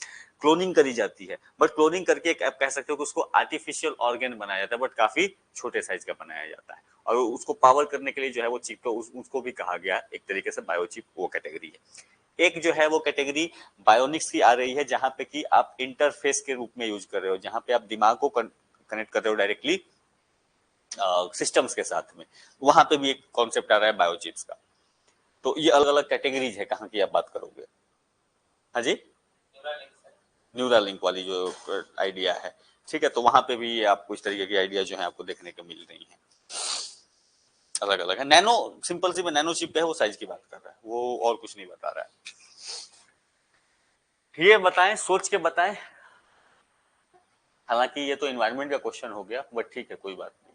क्लोनिंग करी जाती है, बट क्लोनिंग करके आप कह सकते हो कि उसको आर्टिफिशियल ऑर्गन बनाया जाता है, बट काफी छोटे साइज का बनाया जाता है। और उसको पावर करने के लिए जो है वो चिप, तो उसको भी कहा गया एक तरीके से बायोचिप, वो कैटेगरी है। एक जो है वो कैटेगरी बायोनिक्स की आ रही है, जहां पे कि आप इंटरफेस के रूप में यूज कर रहे हो, जहां पे आप दिमाग को कनेक्ट कर रहे हो डायरेक्टली सिस्टम्स के साथ में, वहां पे भी एक कॉन्सेप्ट आ रहा है बायोचिप्स का। तो ये अलग अलग कैटेगरीज है, कहाँ की आप बात करोगे। हाँ जी, न्यूरल लिंक वाली जो आइडिया है, ठीक है, तो वहां पे भी आपको इस तरीके की आइडिया जो है आपको देखने को मिल रही है, अलग अलग है। नैनो, सिंपल सी में नैनो चिप है, वो साइज की बात कर रहा है, वो और कुछ नहीं बता रहा है। ये बताएं, सोच के बताएं। हालांकि ये तो इन्वायरमेंट का क्वेश्चन हो गया, बट ठीक है, कोई बात नहीं।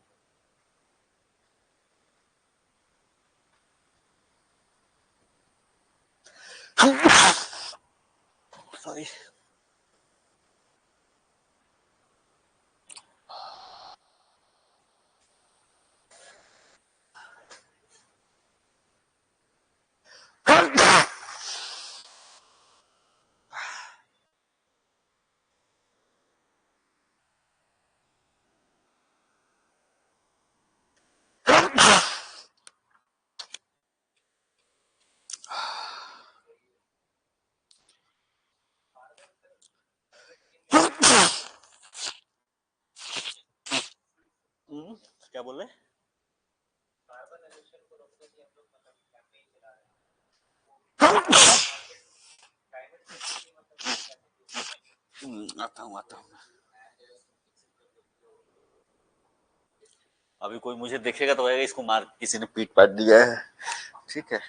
क्या बोल रहे? आता हूँ। अभी कोई मुझे देखेगा तो कहेगा इसको मार किसी ने पीट पाट दिया है। ठीक है,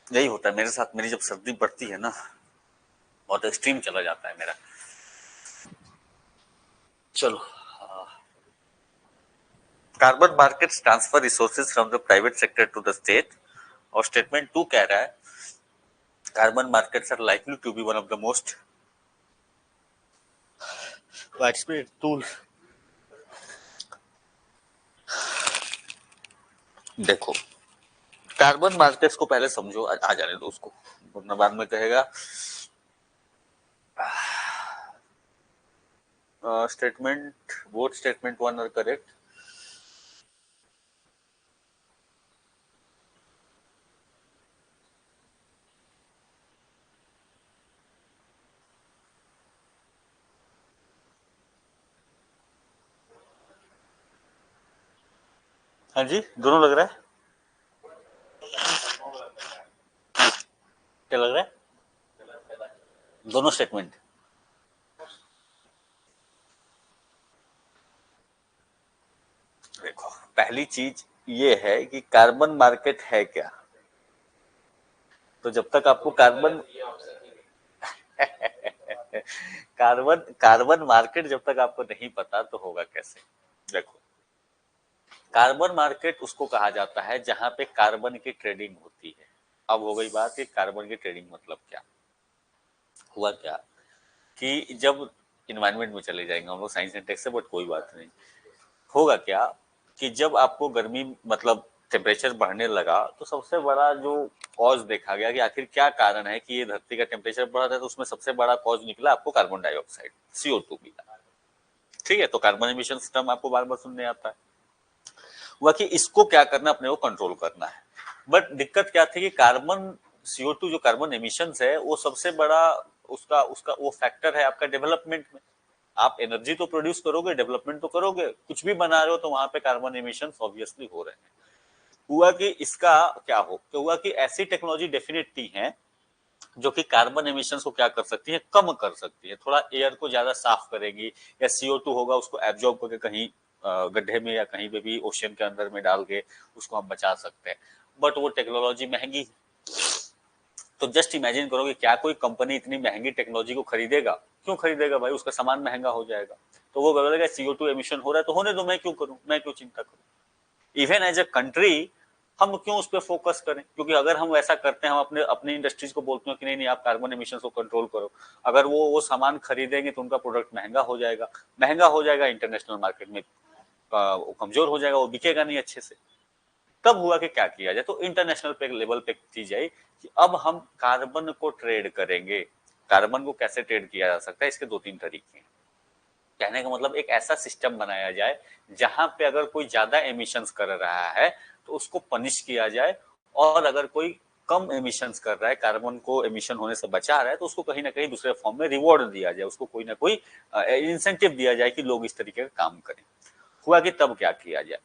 यही होता है मेरे साथ। मेरी जब सर्दी पड़ती है ना, बहुत एक्सट्रीम चला जाता है मेरा। चलो, carbon markets transfer resources from the private sector to the state. और स्टेटमेंट 2 कह रहा है carbon markets are likely to be one of the most widespread tool. देखो, कार्बन मार्केट्स को पहले समझो, आ जाने दो उसको, वरना बाद में कहेगा statement, both statement 1 are correct. हाँ जी, दोनों लग रहा है। क्या लग रहा है? दोनों स्टेटमेंट। देखो, पहली चीज ये है कि कार्बन मार्केट है क्या। तो जब तक आपको कार्बन कार्बन कार्बन मार्केट जब तक आपको नहीं पता तो होगा कैसे। देखो, कार्बन मार्केट उसको कहा जाता है जहां पे कार्बन की ट्रेडिंग होती है। अब हो गई बात कि कार्बन की ट्रेडिंग मतलब क्या। हुआ क्या कि जब इन्वायरमेंट में चले जाएंगे हम लोग साइंस एंड टेक से, बट कोई बात नहीं। होगा क्या कि जब आपको गर्मी मतलब टेम्परेचर बढ़ने लगा तो सबसे बड़ा जो कॉज देखा गया कि आखिर क्या कारण है कि ये धरती का टेम्परेचर बढ़ रहा है, तो उसमें सबसे बड़ा कॉज निकला आपको कार्बन डाइऑक्साइड, CO2 मिला। ठीक है, तो कार्बन एमिशन सिस्टम आपको बार बार सुनने आता है। हुआ कि इसको क्या करना, अपने को कंट्रोल करना है। बट दिक्कत क्या थी कि कार्बन CO2 जो कार्बन एमिशन है वो सबसे बड़ा उसका उसका वो फैक्टर है आपका डेवलपमेंट में। आप एनर्जी तो प्रोड्यूस करोगे, डेवलपमेंट तो करोगे, कुछ भी बना रहे हो तो वहां पे कार्बन एमिशन ऑब्वियसली हो रहे हैं। हुआ कि इसका क्या हो, तो हुआ कि ऐसी टेक्नोलॉजी डेफिनेटली है जो कि कार्बन एमिशन को क्या कर सकती है, कम कर सकती है, थोड़ा एयर को ज्यादा साफ करेगी। या CO2 होगा उसको एब्जॉर्ब करके कहीं गड्ढे में या कहीं पे भी ओशियन के अंदर में डाल के उसको हम बचा सकते हैं। बट वो टेक्नोलॉजी महंगी। तो जस्ट इमेजिन करो कि क्या कोई कंपनी इतनी महंगी टेक्नोलॉजी को खरीदेगा। क्यों खरीदेगा भाई, उसका सामान महंगा हो जाएगा। तो वो बोलेगा CO2 एमिशन हो रहा है तो होने दो, मैं क्यों करूं, मैं क्यों चिंता करूं। इवन एज अ कंट्री हम क्यों उस पर फोकस करें, क्योंकि अगर हम ऐसा करते हैं, हम अपने अपनी इंडस्ट्रीज को बोलते हैं कि नहीं नहीं आप कार्बन एमिशन को कंट्रोल करो, अगर वो सामान खरीदेंगे तो उनका प्रोडक्ट महंगा हो जाएगा। महंगा हो जाएगा, इंटरनेशनल मार्केट में वो कमजोर हो जाएगा, वो बिकेगा नहीं अच्छे से। तब हुआ कि क्या किया जाए, तो इंटरनेशनल पे लेवल पे की जाए कि अब हम कार्बन को ट्रेड करेंगे। कार्बन को कैसे ट्रेड किया जा सकता है, इसके 2-3 तरीके हैं। कहने का मतलब एक ऐसा सिस्टम बनाया जाए जहां पे अगर कोई ज्यादा एमिशंस कर रहा है तो उसको पनिश किया जाए, और अगर कोई कम एमिशंस कर रहा है, कार्बन को एमिशन होने से बचा रहा है, तो उसको कहीं ना कहीं दूसरे फॉर्म में रिवॉर्ड दिया जाए, उसको कोई ना कोई इंसेंटिव दिया जाए कि लोग इस तरीके का काम करें। हुआ कि तब क्या किया जाए,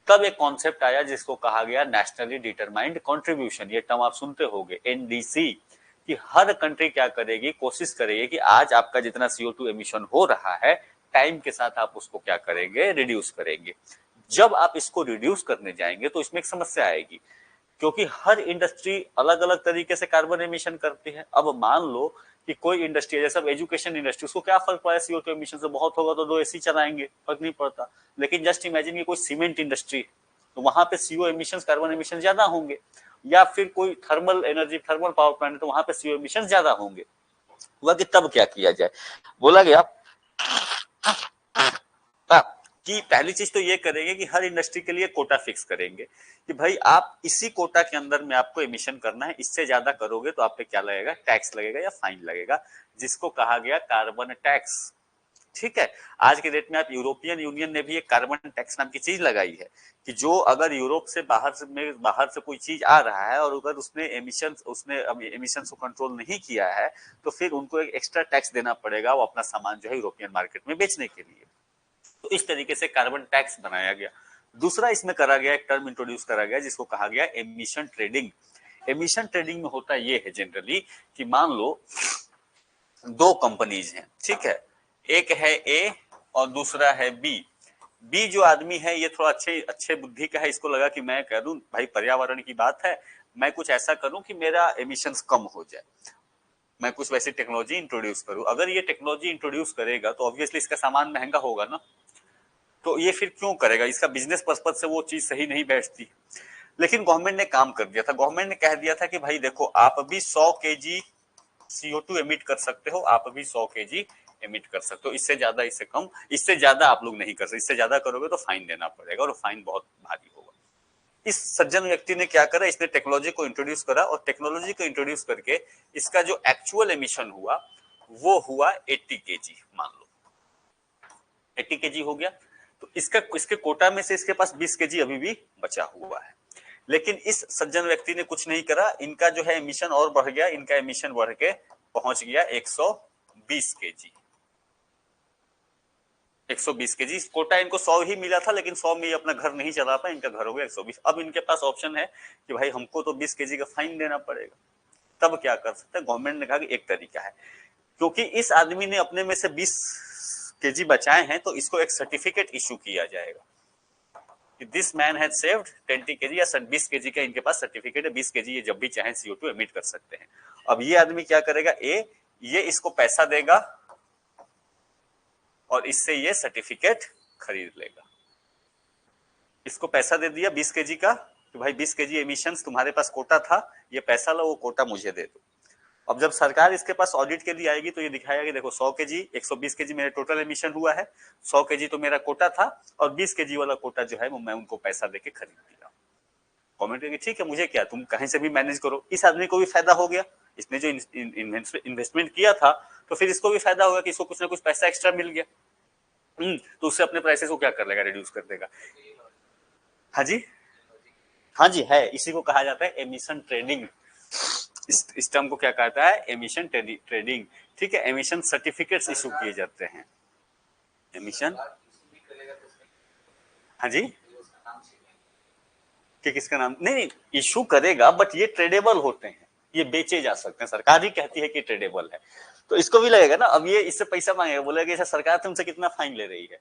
तब एक कॉन्सेप्ट आया जिसको कहा गया नेशनली डिटरमाइंड कंट्रीब्यूशन। ये टर्म आप सुनते होंगे, NDC। कि हर कंट्री क्या करेगी, कोशिश करेगी कि आज आपका जितना CO2 एमिशन हो रहा है, टाइम के साथ आप उसको क्या करेंगे, रिड्यूस करेंगे। जब आप इसको रिड्यूस करने जाएंगे तो इसमें एक समस्या आएगी, क्योंकि हर इंडस्ट्री अलग अलग तरीके से कार्बन एमिशन करती है। अब मान लो कि कोई इंडस्ट्री है, जैसे एजुकेशन इंडस्ट्री, उसको क्या फर्क पड़ा CO2 एमिशन से, बहुत होगा तो 2 AC चलाएंगे, फर्क नहीं पड़ता। लेकिन जस्ट इमेजिन कि कोई सीमेंट इंडस्ट्री है, तो वहां पे CO एमिशन, कार्बन एमिशन ज्यादा होंगे। या फिर कोई thermal energy, thermal power plant है, तो वहां पे CO एमिशन ज्यादा होंगे। हुआ कि तब क्या किया जाए, बोला गया कि पहली चीज तो ये करेंगे कि हर इंडस्ट्री के लिए कोटा फिक्स करेंगे कि भाई आप इसी कोटा के अंदर में आपको एमिशन करना है, इससे ज्यादा करोगे तो आप पे क्या लगेगा, टैक्स लगेगा या फाइन लगेगा, जिसको कहा गया कार्बन टैक्स। ठीक है, आज के डेट में आप यूरोपियन यूनियन ने भी एक कार्बन टैक्स नाम की चीज लगाई है कि जो अगर यूरोप से बाहर से कोई चीज आ रहा है और अगर उसने एमिशन को कंट्रोल नहीं किया है, तो फिर उनको एक एक्स्ट्रा टैक्स देना पड़ेगा वो अपना सामान जो है यूरोपियन मार्केट में बेचने के लिए। तो इस तरीके से कार्बन टैक्स बनाया गया। दूसरा इसमें करा गया, एक टर्म इंट्रोड्यूस करा गया जिसको कहा गया एमिशन ट्रेडिंग। एमिशन ट्रेडिंग में होता ये है जनरली कि मान लो दो कंपनीज हैं, ठीक है, एक है ए और दूसरा है बी। बी जो आदमी है ये थोड़ा अच्छे अच्छे बुद्धि का है, इसको लगा कि मैं कह दूं भाई पर्यावरण की बात है, मैं कुछ ऐसा करूं कि मेरा एमिशंस कम हो जाए, मैं कुछ वैसी टेक्नोलॉजी इंट्रोड्यूस करूं। अगर ये टेक्नोलॉजी इंट्रोड्यूस करेगा तो ऑब्वियसली इसका सामान महंगा होगा ना, तो ये फिर क्यों करेगा, इसका बिजनेस पर्पज से वो चीज सही नहीं बैठती। लेकिन गवर्नमेंट ने काम कर दिया था, गवर्नमेंट ने कह दिया था कि भाई देखो आप भी 100 केजी CO2 एमिट कर सकते हो, आप भी 100 केजी एमिट कर सकते हो, इससे ज्यादा इससे कम, इससे ज्यादा आप लोग नहीं कर सकते, इससे ज्यादा करोगे तो फाइन देना पड़ेगा और फाइन बहुत भारी होगा। इस सज्जन व्यक्ति ने क्या करा, इसने टेक्नोलॉजी को इंट्रोड्यूस करा और टेक्नोलॉजी को इंट्रोड्यूस करके इसका जो एक्चुअल एमिशन हुआ वो हुआ 80 केजी। मान लो 80 केजी हो गया, तो इसके कोटा में से इसके पास 20 केजी अभी भी बचा हुआ है। लेकिन इस सज्जन व्यक्ति ने कुछ नहीं करा, इनका जो है एमिशन और बढ़ गया, इनका एमिशन बढ़ के पहुंच गया 120 केजी। 120 केजी कोटा इनको 100 ही मिला था, लेकिन 100 में ये अपना घर नहीं चला पाए, इनका घर हो गया 120। अब इनके पास ऑप्शन है कि भाई हमको तो 20 केजी का फाइन देना पड़ेगा, तब क्या कर सकते हैं। गवर्नमेंट ने कहा कि एक तरीका है, क्योंकि इस आदमी ने अपने में से 20 केजी बचाए हैं तो इसको एक सर्टिफिकेट इशू किया जाएगा कि this man has saved 20 KG या 20 केजी का इनके पास सर्टिफिकेट है, 20 केजी ये जब भी चाहे CO2 एमिट कर सकते हैं। अब ये आदमी क्या करेगा, ये इसको पैसा देगा और इससे ये सर्टिफिकेट खरीद लेगा। इसको पैसा दे दिया 20 केजी का कि भाई 20 केजी एमिशंस तुम्हारे पास कोटा था, ये पैसा लो, वो कोटा मुझे दे दो। अब जब सरकार इसके पास ऑडिट के लिए आएगी तो ये दिखाएगा कि देखो 100 केजी 120 केजी मेरे टोटल एमिशन हुआ है, 100 केजी तो मेरा कोटा था और 20 केजी वाला कोटा जो है वो मैं उनको पैसा देके खरीद लिया। गवर्नमेंट कहेगी ठीक है मुझे क्या, तुम कहीं से भी मैनेज करो। इस आदमी को भी फायदा हो गया, इसने जो इन्वेस्टमेंट किया था तो फिर इसको भी फायदा होगा कि इसको कुछ ना कुछ पैसा एक्स्ट्रा मिल गया। तो उससे अपने प्राइसेस को क्या कर लेगा, रिड्यूस कर देगा। हाँ जी, हाँ जी है, इसी को कहा जाता है एमिशन ट्रेडिंग। इस टर्म को क्या कहता है, एमिशन ट्रेडिंग। ठीक है, एमिशन सर्टिफिकेट्स इशू किए जाते हैं, एमिशन। हाँ जी, कि किसका नाम नहीं इशू करेगा, बट ये ट्रेडेबल होते हैं, ये बेचे जा सकते हैं, सरकार ही कहती है कि ट्रेडेबल है। तो इसको भी लगेगा ना, अब ये इससे पैसा मांगेगा, बोलेगा ऐसा सरकार तुमसे कितना फाइन ले रही है।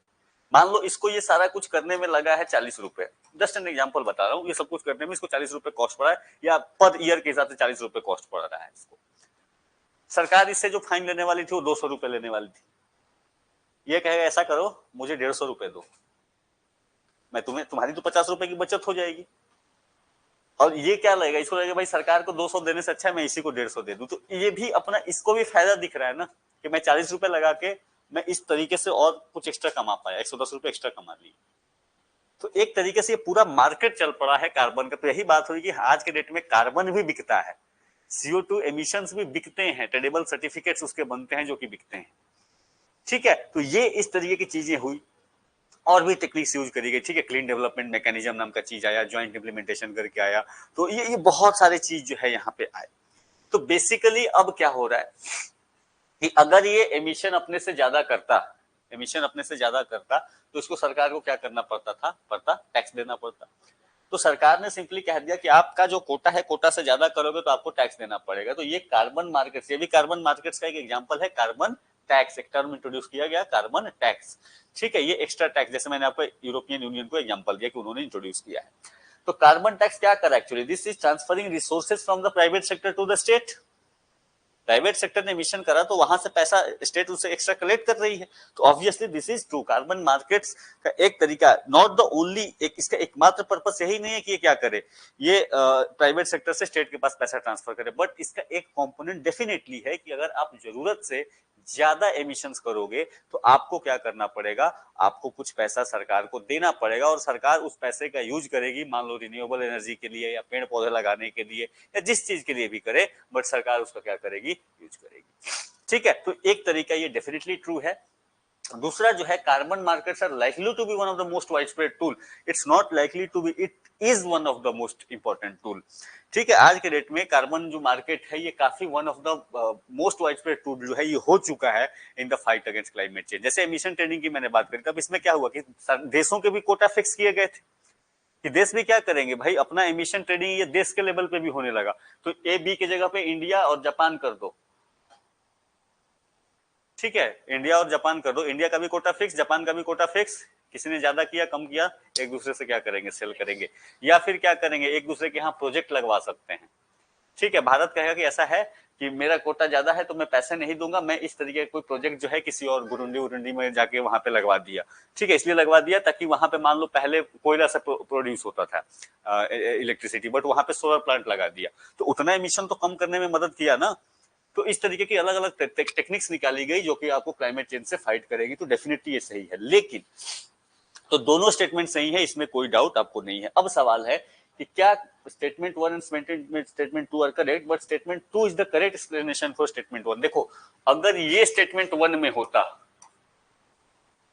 मान लो इसको ये सारा कुछ करने में लगा है 40 रुपए, जस्ट एन एग्जाम्पल बता रहा हूँ, ये सब कुछ करने में इसको 40 रुपए कॉस्ट पड़ा है, या पर ईयर के हिसाब से 40 रुपए कॉस्ट पड़ रहा है इसको। सरकार इससे जो फाइन लेने वाली थी वो 200 रुपए लेने वाली थी, ये कहेगा ऐसा करो मुझे 150 रुपए दो, मैं तुम्हें, तुम्हारी तो 50 रुपए की बचत हो जाएगी। और ये क्या लगेगा, इसको लगेगा भाई सरकार को 200 देने से अच्छा है मैं इसी को 150 दे दूं। तो ये भी अपना, इसको भी फायदा दिख रहा है ना कि मैं 40 रुपए लगा के मैं इस तरीके से और कुछ एक्स्ट्रा कमा पाया, 110 रुपए एक्स्ट्रा कमा ली। तो एक तरीके से ये पूरा मार्केट चल पड़ा है कार्बन का। तो यही बात हुई कि आज के डेट में कार्बन भी बिकता है, CO2 एमिशंस भी बिकते हैं, ट्रेडेबल सर्टिफिकेट्स उसके बनते हैं जो कि बिकते हैं। ठीक है, तो ये इस तरीके की चीजें हुई, और भी टेक्निक्स यूज करी गई। ठीक है, क्लीन डेवलपमेंट मैकेनिज्म नाम का चीज आया, ज्वाइंट इंप्लीमेंटेशन करके आया, तो ये बहुत सारे चीज जो है यहाँ पे आए। तो बेसिकली अब क्या हो रहा है कि अगर ये एमिशन अपने से ज्यादा करता, एमिशन अपने से ज्यादा करता तो इसको सरकार को क्या करना पड़ता था, टैक्स देना पड़ता। तो सरकार ने सिंपली कह दिया कि आपका जो कोटा है, कोटा से ज्यादा करोगे तो आपको टैक्स देना पड़ेगा। तो ये कार्बन मार्केट्स, ये भी कार्बन मार्केट्स का एक एग्जांपल है, कार्बन टैक्स, एक टर्म इंट्रोड्यूस किया गया कार्बन टैक्स। ठीक है, ये एक्स्ट्रा टैक्स, जैसे मैंने आपको यूरोपियन यूनियन को एग्जांपल दिया कि उन्होंने इंट्रोड्यूस किया है। तो कार्बन टैक्स क्या करा actually, this is transferring resources from the private sector to the state. Private sector ने मिशन करा तो वहां से पैसा स्टेट उससे एक्स्ट्रा कलेक्ट कर रही है। तो obviously this is true, carbon markets का एक तरीका, नॉट द ओनली, एक इसका एकमात्र पर्पस यही नहीं है कि ये क्या करे, ये प्राइवेट सेक्टर से स्टेट के पास पैसा ट्रांसफर करे, बट इसका एक कंपोनेंट डेफिनेटली है कि अगर आप जरूरत से ज्यादा एमिशंस करोगे तो आपको क्या करना पड़ेगा, आपको कुछ पैसा सरकार को देना पड़ेगा, और सरकार उस पैसे का यूज करेगी, मान लो रिन्यूएबल एनर्जी के लिए या पेड़ पौधे लगाने के लिए या जिस चीज के लिए भी करे, बट सरकार उसका क्या करेगी, यूज करेगी। ठीक है, तो एक तरीका ये डेफिनेटली ट्रू है। दूसरा जो है, carbon markets are likely to be one of the most widespread tool, it's not likely to be, it is one of the most important tool. ठीक है, आज के डेट में कार्बन जो मार्केट है ये काफी one of the most widespread tool जो है ये हो चुका है in the fight against climate change. जैसे एमिशन ट्रेडिंग की मैंने बात करी, तब इसमें क्या हुआ कि देशों के भी कोटा फिक्स किए गए थे कि देश भी क्या करेंगे भाई, अपना एमिशन ट्रेडिंग ये देश के लेवल पे भी होने लगा, तो ए बी की जगह पे इंडिया और जापान कर दो। ठीक है, इंडिया और जापान कर दो, इंडिया का भी कोटा फिक्स, जापान का भी कोटा फिक्स, किसी ने ज्यादा किया कम किया एक दूसरे से क्या करेंगे, सेल करेंगे, या फिर क्या करेंगे, एक दूसरे के यहाँ प्रोजेक्ट लगवा सकते हैं। ठीक है, भारत कहेगा कि ऐसा है कि मेरा कोटा ज्यादा है तो मैं पैसे नहीं दूंगा, मैं इस तरीके का कोई प्रोजेक्ट जो है किसी और बुरुंडी उरुंडी में जाके वहां पे लगवा दिया। ठीक है, इसलिए लगवा दिया ताकि वहां पे मान लो पहले कोयला से प्रोड्यूस होता था इलेक्ट्रिसिटी, बट वहां पे सोलर प्लांट लगा दिया, तो उतना एमिशन तो कम करने में मदद किया ना। तो इस तरीके की अलग अलग टेक्निक्स निकाली गई जो कि आपको क्लाइमेट चेंज से फाइट करेगी, तो डेफिनेटली ये सही है। लेकिन तो दोनों स्टेटमेंट सही है, इसमें कोई डाउट आपको नहीं है। अब सवाल है कि क्या statement 1 and statement 2 are correct, but statement 2 is the correct explanation for statement 1। देखो, अगर ये स्टेटमेंट 1 में होता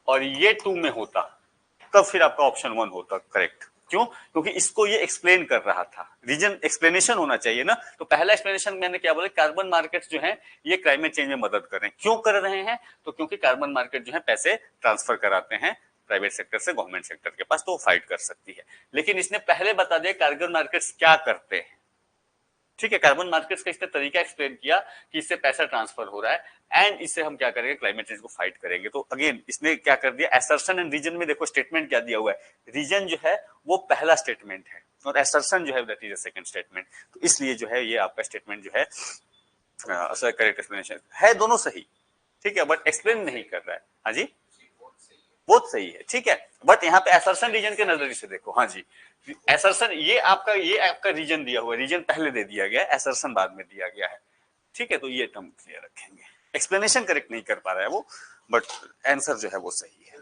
और ये 2 में होता, तब फिर आपका ऑप्शन 1 होता करेक्ट। क्यों? क्योंकि इसको ये एक्सप्लेन कर रहा था, रीजन एक्सप्लेनेशन होना चाहिए ना। तो पहला एक्सप्लेनेशन मैंने क्या बोला, कार्बन मार्केट्स जो है ये क्लाइमेट चेंज में मदद कर रहे हैं। क्यों कर रहे हैं? तो क्योंकि कार्बन मार्केट जो है पैसे ट्रांसफर कराते हैं प्राइवेट सेक्टर से गवर्नमेंट सेक्टर के पास, तो वो फाइट कर सकती है। लेकिन इसने पहले बता दिया कार्बन मार्केट्स क्या करते हैं। ठीक है, कार्बन मार्केट्स का इसने तरीका एक्सप्लेन किया कि इससे पैसा ट्रांसफर हो रहा है एंड इससे हम क्या करेंगे, क्लाइमेट चेंज को फाइट करेंगे। तो अगेन इसने क्या कर दिया, असर्शन एंड रीजन में देखो स्टेटमेंट क्या दिया हुआ है, रीजन जो है वो पहला स्टेटमेंट है और असर्शन जो है that is the second statement. तो इसलिए जो है ये आपका स्टेटमेंट जो है करेक्ट एक्सप्लेनेशन है, दोनों सही। ठीक है, बट एक्सप्लेन नहीं कर रहा है। हाँ जी, बहुत सही है। ठीक है, बट यहाँ पे असर्शन रीजन के नजरिए से देखो। हाँ जी, असर्शन ये आपका रीजन दिया हुआ है, रीजन पहले दे दिया गया है, असर्शन बाद में दिया गया है। ठीक है, तो ये टर्म क्लियर रखेंगे। एक्सप्लेनेशन करेक्ट नहीं कर पा रहा है वो, बट आंसर जो है वो सही है।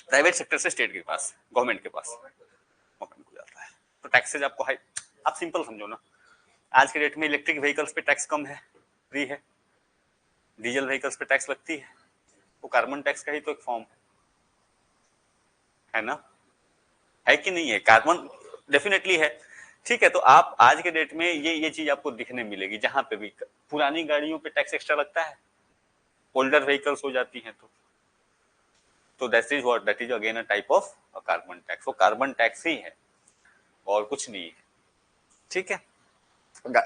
प्राइवेट सेक्टर से स्टेट के पास, गवर्नमेंट के पास, गवर्नमेंट को जाता है। तो टैक्सेज आपको हाई, आप सिंपल समझो ना, आज के डेट में इलेक्ट्रिक व्हीकल्स पे टैक्स कम है, फ्री है, डीजल व्हीकल्स पे टैक्स लगती है, वो कार्बन टैक्स का ही तो एक फॉर्म है ना, है कि नहीं है? कार्बन डेफिनेटली है। ठीक है, तो आप आज के डेट में ये चीज आपको दिखने मिलेगी, जहां पे भी पुरानी गाड़ियों पे टैक्स एक्स्ट्रा लगता है, ओल्डर व्हीकल्स हो जाती हैं तो that is what, that is again a type of carbon tax. वो कार्बन टैक्स ही है और कुछ नहीं है। ठीक है,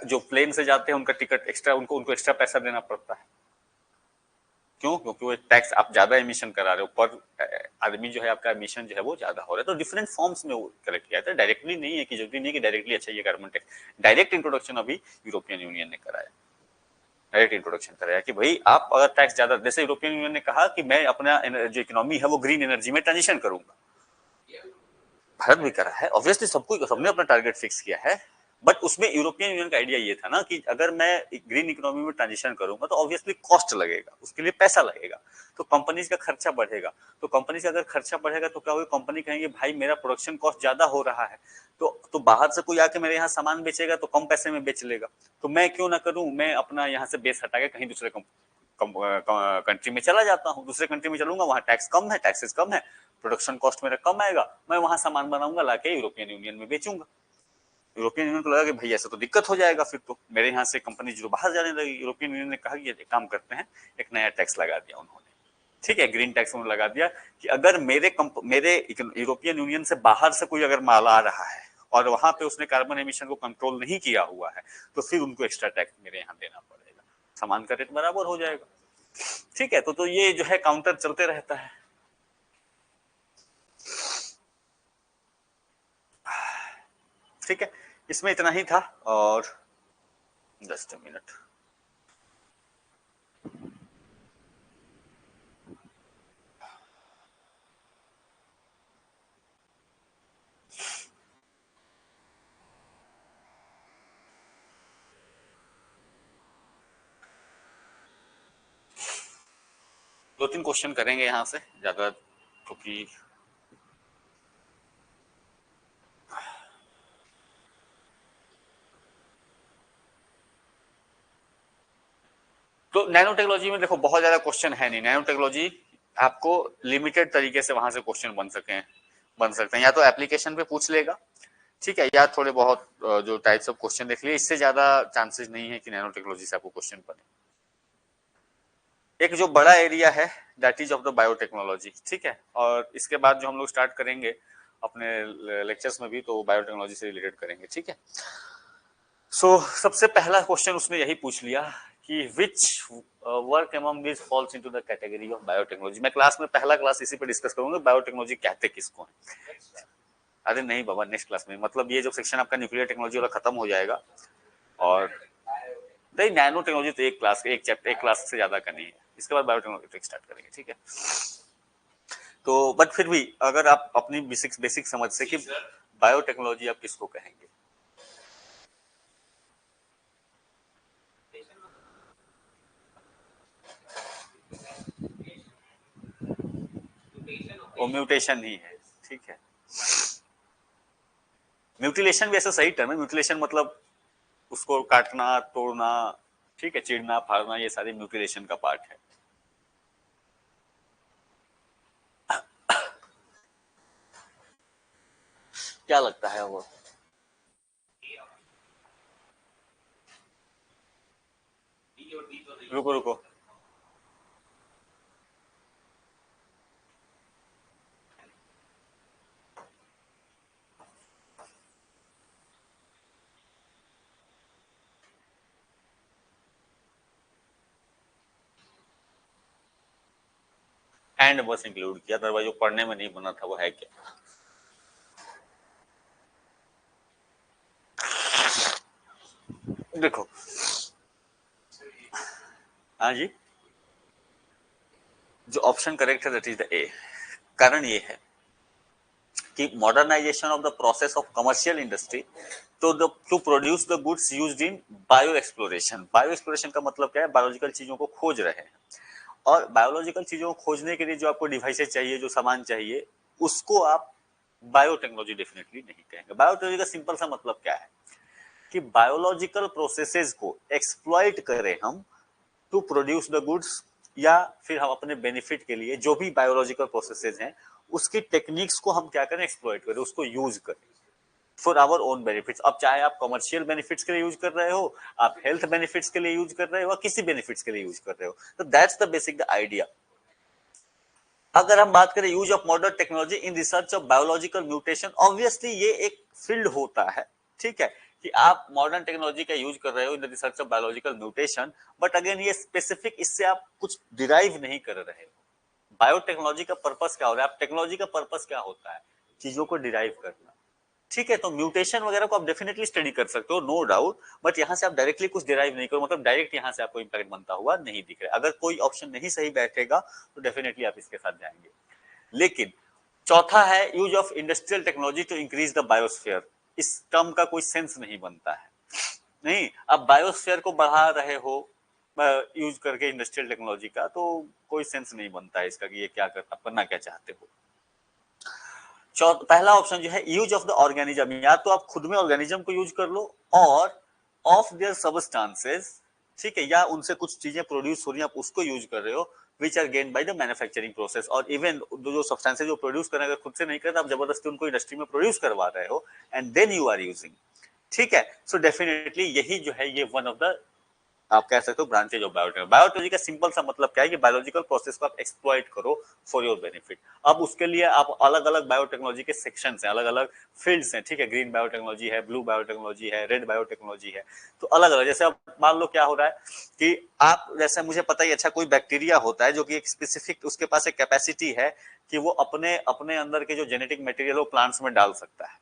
जो प्लेन से जाते हैं उनका टिकट एक्स्ट्रा, उनको एक्स्ट्रा पैसा देना पड़ता है। क्यों? क्योंकि वो टैक्स आप ज्यादा एमिशन करा रहे हो, पर आदमी जो है आपका एमिशन जो है वो ज्यादा हो रहा है। तो डिफरेंट फॉर्म्स में वो कलेक्ट किया था, डायरेक्टली नहीं है कि जरूरी नहीं कि डायरेक्टली अच्छा ये कार्बन टैक्स। डायरेक्ट इंट्रोडक्शन अभी यूरोपियन यूनियन ने कराया, डायरेक्ट इंट्रोडक्शन कराया कि भाई आप अगर टैक्स ज्यादा, जैसे यूरोपियन यूनियन ने कहा कि मैं अपना जो इकोनॉमी है वो ग्रीन एनर्जी में ट्रांजिशन करूंगा, भारत भी करा है ऑब्वियसली, सबको सबने अपना टारगेट फिक्स किया है। बट उसमें यूरोपियन यूनियन का आइडिया ये था ना कि अगर मैं ग्रीन इकोनॉमी में ट्रांजिशन करूंगा तो ऑब्वियसली कॉस्ट लगेगा, उसके लिए पैसा लगेगा, तो कंपनीज का खर्चा बढ़ेगा। तो कंपनी का अगर खर्चा बढ़ेगा तो क्या होगा, कंपनी कहेंगे भाई मेरा प्रोडक्शन कॉस्ट ज्यादा हो रहा है, तो बाहर से कोई आके मेरे यहाँ सामान बेचेगा तो कम पैसे में बेच लेगा, तो मैं क्यों ना करूं, मैं अपना यहाँ से बेस हटा के कहीं दूसरे कंट्री में चला जाता हूँ, दूसरे कंट्री में चलूंगा, वहां टैक्स कम है, टैक्सेस कम है, प्रोडक्शन कॉस्ट मेरा कम आएगा, मैं वहां सामान बनाऊंगा लाके यूरोपियन यूनियन में बेचूंगा। यूरोपियन यूनियन को लगा कि भाई ऐसा तो दिक्कत हो जाएगा, फिर तो मेरे यहाँ से कंपनी जो बाहर जाने लगी। यूरोपियन यूनियन ने कहा कि एक काम करते हैं, एक नया टैक्स लगा दिया उन्होंने। ठीक है, ग्रीन टैक्स उन्होंने लगा दिया कि अगर मेरे यूरोपियन यूनियन से बाहर से कोई अगर माल आ रहा है और वहां पे उसने कार्बन एमिशन को कंट्रोल नहीं किया हुआ है, तो फिर उनको एक्स्ट्रा टैक्स मेरे यहाँ देना पड़ेगा, सामान का रेट बराबर हो जाएगा। ठीक है, तो ये जो है काउंटर चलते रहता है। ठीक है, इसमें इतना ही था। और जस्ट मिनट, दो तीन क्वेश्चन करेंगे यहाँ से ज्यादा, क्योंकि तो नैनो टेक्नोलॉजी में देखो बहुत ज्यादा क्वेश्चन है नहीं, नैनो टेक्नोलॉजी आपको लिमिटेड तरीके से वहां से क्वेश्चन बन सकते हैं, या तो एप्लीकेशन पे पूछ लेगा, ठीक है, या थोड़े बहुत जो टाइप्स ऑफ क्वेश्चन देख लिए, इससे ज्यादा चांसेस नहीं है कि नैनो टेक्नोलॉजी से आपको क्वेश्चन बने। एक जो बड़ा एरिया है that is of the biotechnology, ठीक है, और इसके बाद जो हम लोग स्टार्ट करेंगे अपने लेक्चर्स में भी तो बायोटेक्नोलॉजी से रिलेटेड करेंगे, ठीक है। सबसे पहला क्वेश्चन उसने यही पूछ लिया कि which work among this falls into the category of biotechnology. मैं क्लास में पहला क्लास इसी पे डिस्कस करूंगा, बायोटेक्नोलॉजी कहते किसको है। अरे नहीं बाबा, नेक्स्ट क्लास में, मतलब ये जो सेक्शन आपका न्यूक्लियर टेक्नोलॉजी वाला खत्म हो जाएगा, और नहीं नैनो टेक्नोलॉजी तो एक क्लास से ज्यादा का नहीं है, इसके बाद बायोटेक्नोलॉजी स्टार्ट करेंगे, ठीक है। तो बट फिर भी अगर आप अपनी बेसिक समझ से कि बायोटेक्नोलॉजी आप किसको कहेंगे। वो म्यूटेशन ही है, ठीक है। म्यूटिलेशन भी ऐसा सही टर्म है, म्यूटिलेशन मतलब उसको काटना, तोड़ना, ठीक है, चीरना, फाड़ना, ये सारी म्यूटिलेशन का पार्ट है। क्या लगता है वो? रुको रुको, एंड बस इंक्लूड किया, अदरवाइज जो पढ़ने में नहीं बना था वो है क्या? देखो, हाँ जी, जो ऑप्शन करेक्ट है दैट इज द ए। कारण ये है कि modernisation of the process of commercial industry to produce the goods used in bio exploration. Bio exploration का मतलब क्या है? बायोलॉजिकल चीजों को खोज रहे हैं, और बायोलॉजिकल चीजों को खोजने के लिए जो आपको डिवाइसेस चाहिए, जो सामान चाहिए, उसको आप बायोटेक्नोलॉजी डेफिनेटली नहीं कहेंगे। बायोटेक्नोलॉजी का सिंपल सा मतलब क्या है कि बायोलॉजिकल प्रोसेसेस को एक्सप्लॉइट करें हम टू प्रोड्यूस द गुड्स, या फिर हम अपने बेनिफिट के लिए जो भी बायोलॉजिकल प्रोसेसेस हैं उसकी टेक्निक्स को हम क्या करें? एक्सप्लॉइट करें, उसको यूज करें फॉर आवर ओन बेनिफिट्स। अब चाहे आप कमर्शियल बेनिफिट्स के लिए यूज कर रहे हो, आप हेल्थ बेनिफिट्स के लिए यूज कर रहे हो, किसी बेनिफिट्स के लिए यूज कर रहे हो, तो दैट्स द बेसिक आइडिया। अगर हम बात करें use of modern technology in research of biological mutation, obviously ये एक फील्ड होता है, ठीक है, कि आप मॉडर्न टेक्नोलॉजी का यूज कर रहे हो in the research of biological mutation, but again ये स्पेसिफिक, इससे आप कुछ डिराइव नहीं कर रहे हो। बायोटेक्नोलॉजी का पर्पस क्या हो रहा है? आप टेक्नोलॉजी का पर्पस क्या होता है? चीजों को डिराइव करना, ठीक है। तो म्यूटेशन वगैरह को आप डेफिनेटली स्टडी कर सकते हो, नो डाउट, बट यहाँ से आप डायरेक्टली कुछ डिराइव नहीं करो, मतलब डायरेक्ट यहाँ से आपको इंपैक्ट बनता हुआ नहीं दिख रहा है। अगर कोई ऑप्शन नहीं सही बैठेगा तो डेफिनेटली आप इसके साथ जाएंगे। लेकिन चौथा है use of industrial technology to increase the biosphere. इस टर्म का कोई सेंस नहीं बनता है, नहीं, अब बायोस्फीयर को बढ़ा रहे हो यूज करके इंडस्ट्रियल टेक्नोलॉजी का, तो कोई सेंस नहीं बनता है इसका कि ये क्या आप करना क्या चाहते हो। पहला ऑप्शन जो है यूज ऑफ द ऑर्गेनिज्म, या तो आप खुद में ऑर्गेनिज्म को यूज कर लो, और ऑफ देयर सबस्टांसेस, ठीक है, या उनसे कुछ चीजें प्रोड्यूस हो रही हैं आप उसको यूज कर रहे हो, which are gain by the manufacturing process. और इवन जो सब्सटेंसेस जो प्रोड्यूस कर रहे हैं, अगर खुद से नहीं करते, आप जबरदस्ती उनको इंडस्ट्री में प्रोड्यूस करवा रहे हो, and then you are using, ठीक है। सो डेफिनेटली यही जो है ये वन ऑफ द, आप कह सकते हो, ब्रांचेज ऑफ बायोटेक्नोलॉजी। बायोटेक्नोलॉजी का सिंपल सा मतलब क्या है कि बायोलॉजिकल प्रोसेस को आप एक्सप्लॉइट करो फॉर योर बेनिफिट। अब उसके लिए आप अलग अलग बायोटेक्नोलॉजी के सेक्शंस हैं, अलग अलग फील्ड्स हैं, ठीक है, ग्रीन बायोटेक्नोलॉजी है, ब्लू बायोटेक्नोलॉजी है, रेड बायोटेक्नोलॉजी है, तो अलग अलग। जैसे अब मान लो क्या हो रहा है कि आप, जैसे मुझे पता ही अच्छा, कोई बैक्टीरिया होता है जो कि एक स्पेसिफिक, उसके पास एक कैपेसिटी है कि वो अपने अपने अंदर के जो जेनेटिक मटेरियल वो प्लांट्स में डाल सकता है।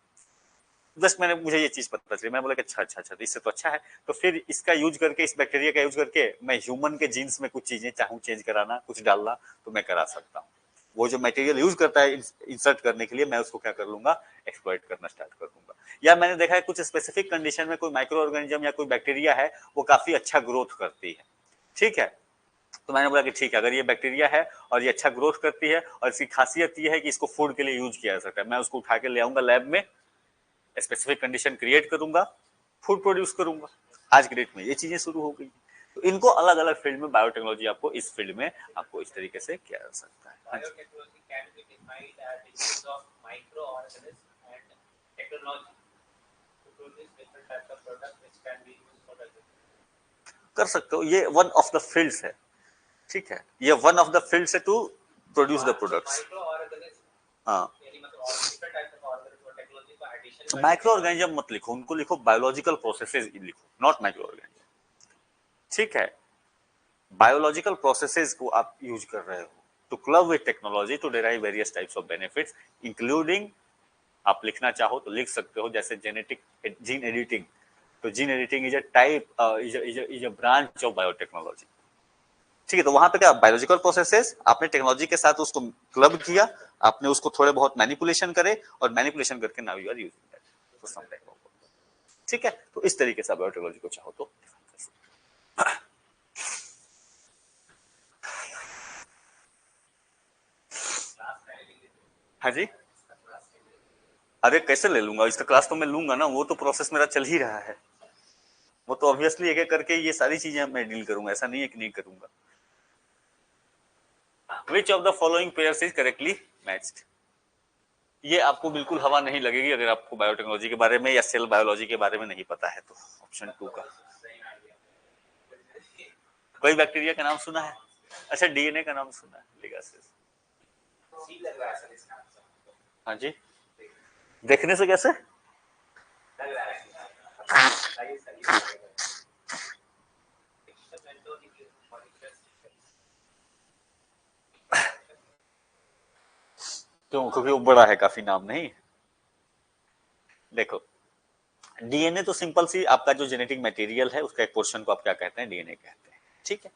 जस्ट मुझे ये चीज पता चली, मैं बोला कि अच्छा अच्छा अच्छा, तो इससे तो अच्छा है, तो फिर इसका यूज करके, इस बैक्टीरिया का यूज करके मैं ह्यूमन के जीन्स में कुछ चीजें चाहूँ चेंज कराना, कुछ डालना, तो मैं करा सकता हूँ। वो जो मटेरियल यूज करता है इंसर्ट करने के लिए, मैं उसको क्या कर लूंगा? एक्सप्लॉइट करना स्टार्ट कर दूंगा। या मैंने देखा है कुछ स्पेसिफिक कंडीशन में कोई माइक्रो ऑर्गेनिज्म या कोई बैक्टीरिया है, वो काफी अच्छा ग्रोथ करती है, ठीक है, तो मैंने बोला कि ठीक है, अगर ये बैक्टीरिया है और ये अच्छा ग्रोथ करती है और इसकी खासियत ये है कि इसको फूड के लिए यूज किया जा सकता है, मैं उसको उठा के ले आऊंगा लैब में, स्पेसिफिक कंडीशन क्रिएट करूंगा, फूड प्रोड्यूस करूंगा। आज की डेट में ये चीजें शुरू हो गई। तो इनको अलग अलग फील्ड में बायोटेक्नोलॉजी आपको इस फील्ड में आपको इस तरीके से किया जा सकता है। Biotechnology can be defined as the use of microorganisms and technology to produce different types of products which can be used for the कर सकते हो, ये वन ऑफ द फील्ड्स है, ठीक है, ये वन ऑफ द फील्ड्स है टू प्रोड्यूस द प्रोडक्ट्स। हाँ, माइक्रो ऑर्गेनिज्म मत लिखो, उनको लिखो बायोलॉजिकल प्रोसेसेस लिखो, नॉट माइक्रो ऑर्गेनिज्म, ठीक है। बायोलॉजिकल प्रोसेसेस को आप यूज कर रहे हो to club with technology to derive various types of benefits, including आप लिखना चाहो तो लिख सकते हो जैसे जेनेटिक जीन एडिटिंग, तो gene editing is a type is a branch of biotechnology, ठीक है। तो वहां पे क्या बायोलॉजिकल प्रोसेसेस आपने टेक्नोलॉजी के साथ उसको क्लब किया, आपने उसको थोड़े बहुत मैनिपुलेशन करे और मैनिपुलेशन करके now you are using that for some type of, ठीक है। तो इस तरीके से बायोटेक्नोलॉजी को चाहो तो हाँ जी, अरे कैसे ले लूंगा, इसका क्लास तो मैं लूंगा ना, वो तो प्रोसेस मेरा चल ही रहा है, वो तो ऑब्वियसली एक एक करके ये सारी चीजें मैं डील करूंगा, ऐसा नहीं है कि नहीं करूंगा। Which of the following pairs is correctly matched? ये आपको बिल्कुल हवा नहीं लगेगी अगर आपको बायोटेक्नोलॉजी के बारे में या सेल बायोलॉजी के बारे में नहीं पता है तो। ऑप्शन 2 का कोई बैक्टीरिया का नाम सुना है? अच्छा, डीएनए का नाम सुना है, लिगासेस। हाँ जी, देखने से कैसे? क्यों? क्योंकि वो बड़ा है काफी, नाम नहीं। देखो, डीएनए तो सिंपल सी आपका जो जेनेटिक मटेरियल है उसका एक पोर्शन को आप क्या कहते हैं, डीएनए कहते हैं, ठीक है।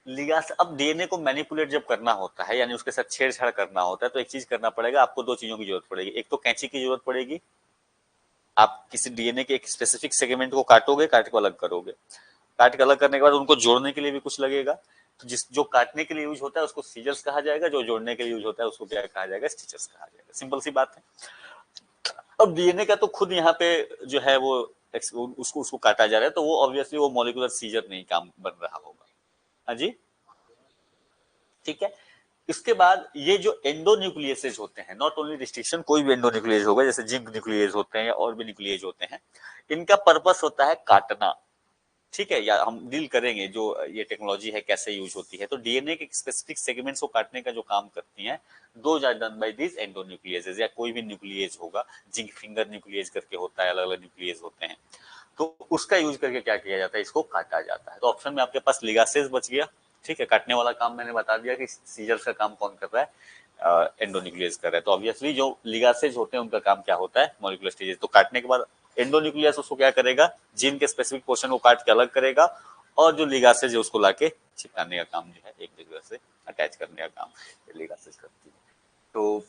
लिगास, अब डीएनए को मैनिपुलेट जब करना होता है यानी उसके साथ छेड़छाड़ करना होता है तो एक चीज करना पड़ेगा, आपको दो चीजों की जरूरत पड़ेगी। एक तो कैंची की जरूरत पड़ेगी, आप किसी डीएनए के एक स्पेसिफिक सेगमेंट को काटोगे, काट को अलग करोगे, काट के अलग करने के बाद उनको जोड़ने के लिए भी कुछ लगेगा, तो जिस जो काटने के लिए यूज होता है उसको सीजर्स कहा जाएगा, जो जोड़ने के लिए यूज होता है उसको क्या कहा जाएगा, स्टिचर्स कहा जाएगा। सिंपल सी बात है। अब डीएनए का तो खुद यहाँ पे जो है वो उसको उसको काटा जा रहा है, तो वो ऑब्वियसली वो मॉलिक्यूलर सीजर नहीं काम बन रहा होगा। हाँ जी, ठीक है। इसके बाद ये जो एंडोन्यूक्लियसेज होते हैं, नॉट ओनली रिस्ट्रिक्शन, कोई भी एंडोन्यूक्लियस होगा, जैसे जिंक न्यूक्लियस होते हैं या और भी न्यूक्लियस होते हैं, इनका पर्पस होता है काटना, ठीक है। या हम डील करेंगे जो ये टेक्नोलॉजी है कैसे यूज होती है। तो डीएनए के स्पेसिफिक सेगमेंट्स को काटने का जो काम करती हैं, those are done by this endonucleases, या कोई भी न्यूक्लियस होगा, जिंक फिंगर न्यूक्लियस करके होता है, अलग अलग न्यूक्लियस होते हैं, तो उसका यूज करके क्या किया जाता है, इसको काटा जाता है। तो ऑप्शन में आपके पास लिगासेज बच गया, ठीक है। काटने वाला काम मैंने बता दिया कि सीजर्स का काम कौन कर रहा है, एंडोन्यूक्लियस कर रहा है। तो ऑब्वियसली जो लिगासेज होते हैं उनका काम क्या होता है, मॉलिक्यूलर स्टेजेस। तो काटने के बाद एंडोन्यूक्लियस उसको क्या करेगा, जीन के स्पेसिफिक पोर्शन को काट के अलग करेगा, और जो लिगासेज है उसको लाके चिपकाने का काम जो है, एक दूसरे से अटैच करने का काम लिगासेज करती है। तो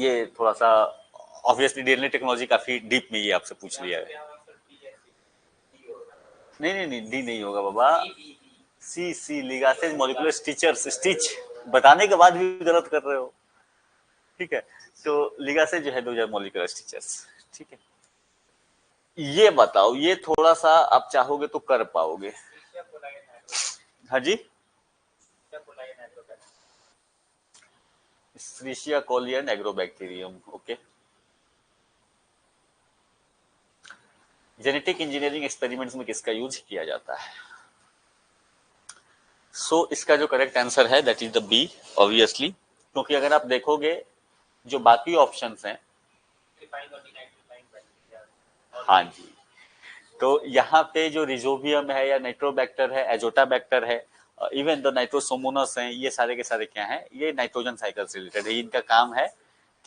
ये थोड़ा सा ऑब्वियसली डीएनए टेक्नोलॉजी काफी डीप में ये आपसे पूछ लिया है। नहीं नहीं नहीं, डी नहीं होगा बाबा, सी सी लिगासेज मॉलिक्यूलर स्टिचर्स, स्टिच बताने के बाद भी गलत कर रहे हो, ठीक है। तो लिगासेज जो है 2000 मॉलिक्यूलर स्टिचर्स, ठीक है। ये बताओ, ये थोड़ा सा आप चाहोगे तो कर पाओगे। हाँ जी, स्ट्रीशिया कोलियन agrobacterium, okay. Genetic engineering experiments में किसका यूज किया जाता है? सो इसका जो करेक्ट आंसर है that is the B, obviously, क्योंकि अगर आप देखोगे जो बाकी ऑप्शंस हैं, हाँ जी, तो यहाँ पे जो रिजोबियम है या नाइट्रोबैक्टर है, एजोटाबैक्टर है, इवन द नाइट्रोसोमोनस हैं, ये सारे के सारे क्या हैं, ये नाइट्रोजन साइकिल से रिलेटेड है। इनका काम है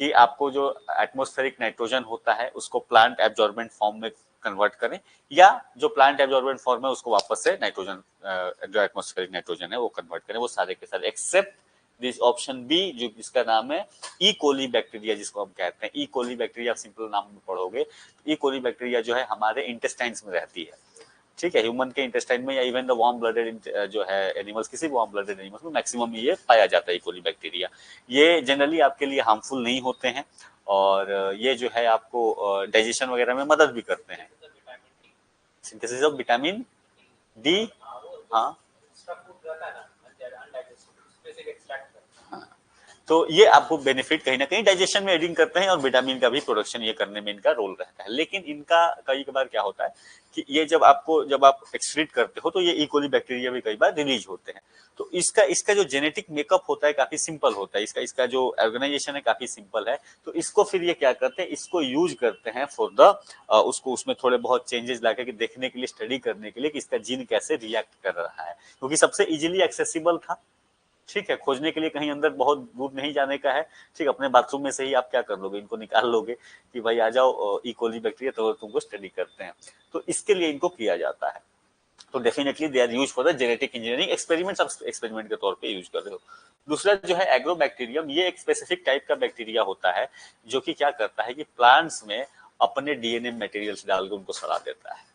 कि आपको जो एटमॉस्फेरिक नाइट्रोजन होता है उसको प्लांट एब्जॉर्बेंट फॉर्म में कन्वर्ट करें, या जो प्लांट एब्जॉर्बेंट फॉर्म है उसको वापस से नाइट्रोजन, जो एटमॉस्फेरिक नाइट्रोजन है वो कन्वर्ट करें, वो सारे के सारे एक्सेप्ट दिस ऑप्शन बी, जो जिसका नाम है ई कोली बैक्टीरिया, जिसको हम कहते हैं ई कोली बैक्टीरिया। सिंपल नाम में पढ़ोगे, ई कोली बैक्टीरिया जो है हमारे इंटेस्टाइन्स में रहती है, ठीक है। ह्यूमन के इंटेस्टाइन में या इवन द वार्म ब्लडेड जो है एनिमल्स, किसी भी वार्म ब्लडेड एनिमल्स में मैक्सिमम ये पाया जाता है, ई कोली बैक्टीरिया। ये जनरली आपके लिए हार्मफुल नहीं होते हैं, और ये जो है आपको डाइजेशन वगैरह में मदद भी करते हैं। सिंथेसिस ऑफ विटामिन डी, हाँ वो हाँ एक्स्ट्रा फूड रहता है ना अनडाइजेस्टेड, उसमें से एक्सट्रैक्ट करते हैं। तो ये आपको बेनिफिट कहीं ना कहीं डाइजेशन में एडिंग करते हैं और विटामिन का भी प्रोडक्शन ये करने में इनका रोल रहता है। लेकिन इनका कई बार क्या होता है कि ये जब आप एक्सक्रीट करते हो तो ये इकोली बैक्टीरिया भी कई बार रिलीज होते हैं। तो इसका इसका जो जेनेटिक मेकअप होता है काफी सिंपल होता है, इसका इसका जो ऑर्गेनाइजेशन है काफी सिंपल है। तो इसको फिर ये क्या करते हैं, इसको यूज करते हैं फॉर द उसको उसमें थोड़े बहुत चेंजेस लाके के देखने के लिए, स्टडी करने के लिए कि इसका जीन कैसे रिएक्ट कर रहा है, क्योंकि सबसे इजीली एक्सेसिबल था। ठीक है, खोजने के लिए कहीं अंदर बहुत दूर नहीं जाने का है। ठीक, अपने बाथरूम में से ही आप क्या कर लोगे, इनको निकाल लोगे कि भाई आ जाओ इकोली बैक्टीरिया, तो तुमको स्टडी करते हैं। तो इसके लिए इनको किया जाता है। तो definitely they are use for the genetic engineering experiments, आप एक्सपेरिमेंट के तौर पे यूज कर रहे हो। दूसरा जो है एग्रोबैक्टीरियम, ये एक स्पेसिफिक टाइप का बैक्टीरिया होता है जो कि क्या करता है कि प्लांट्स में अपने डीएनए मटेरियल्स डाल के उनको सड़ा देता है।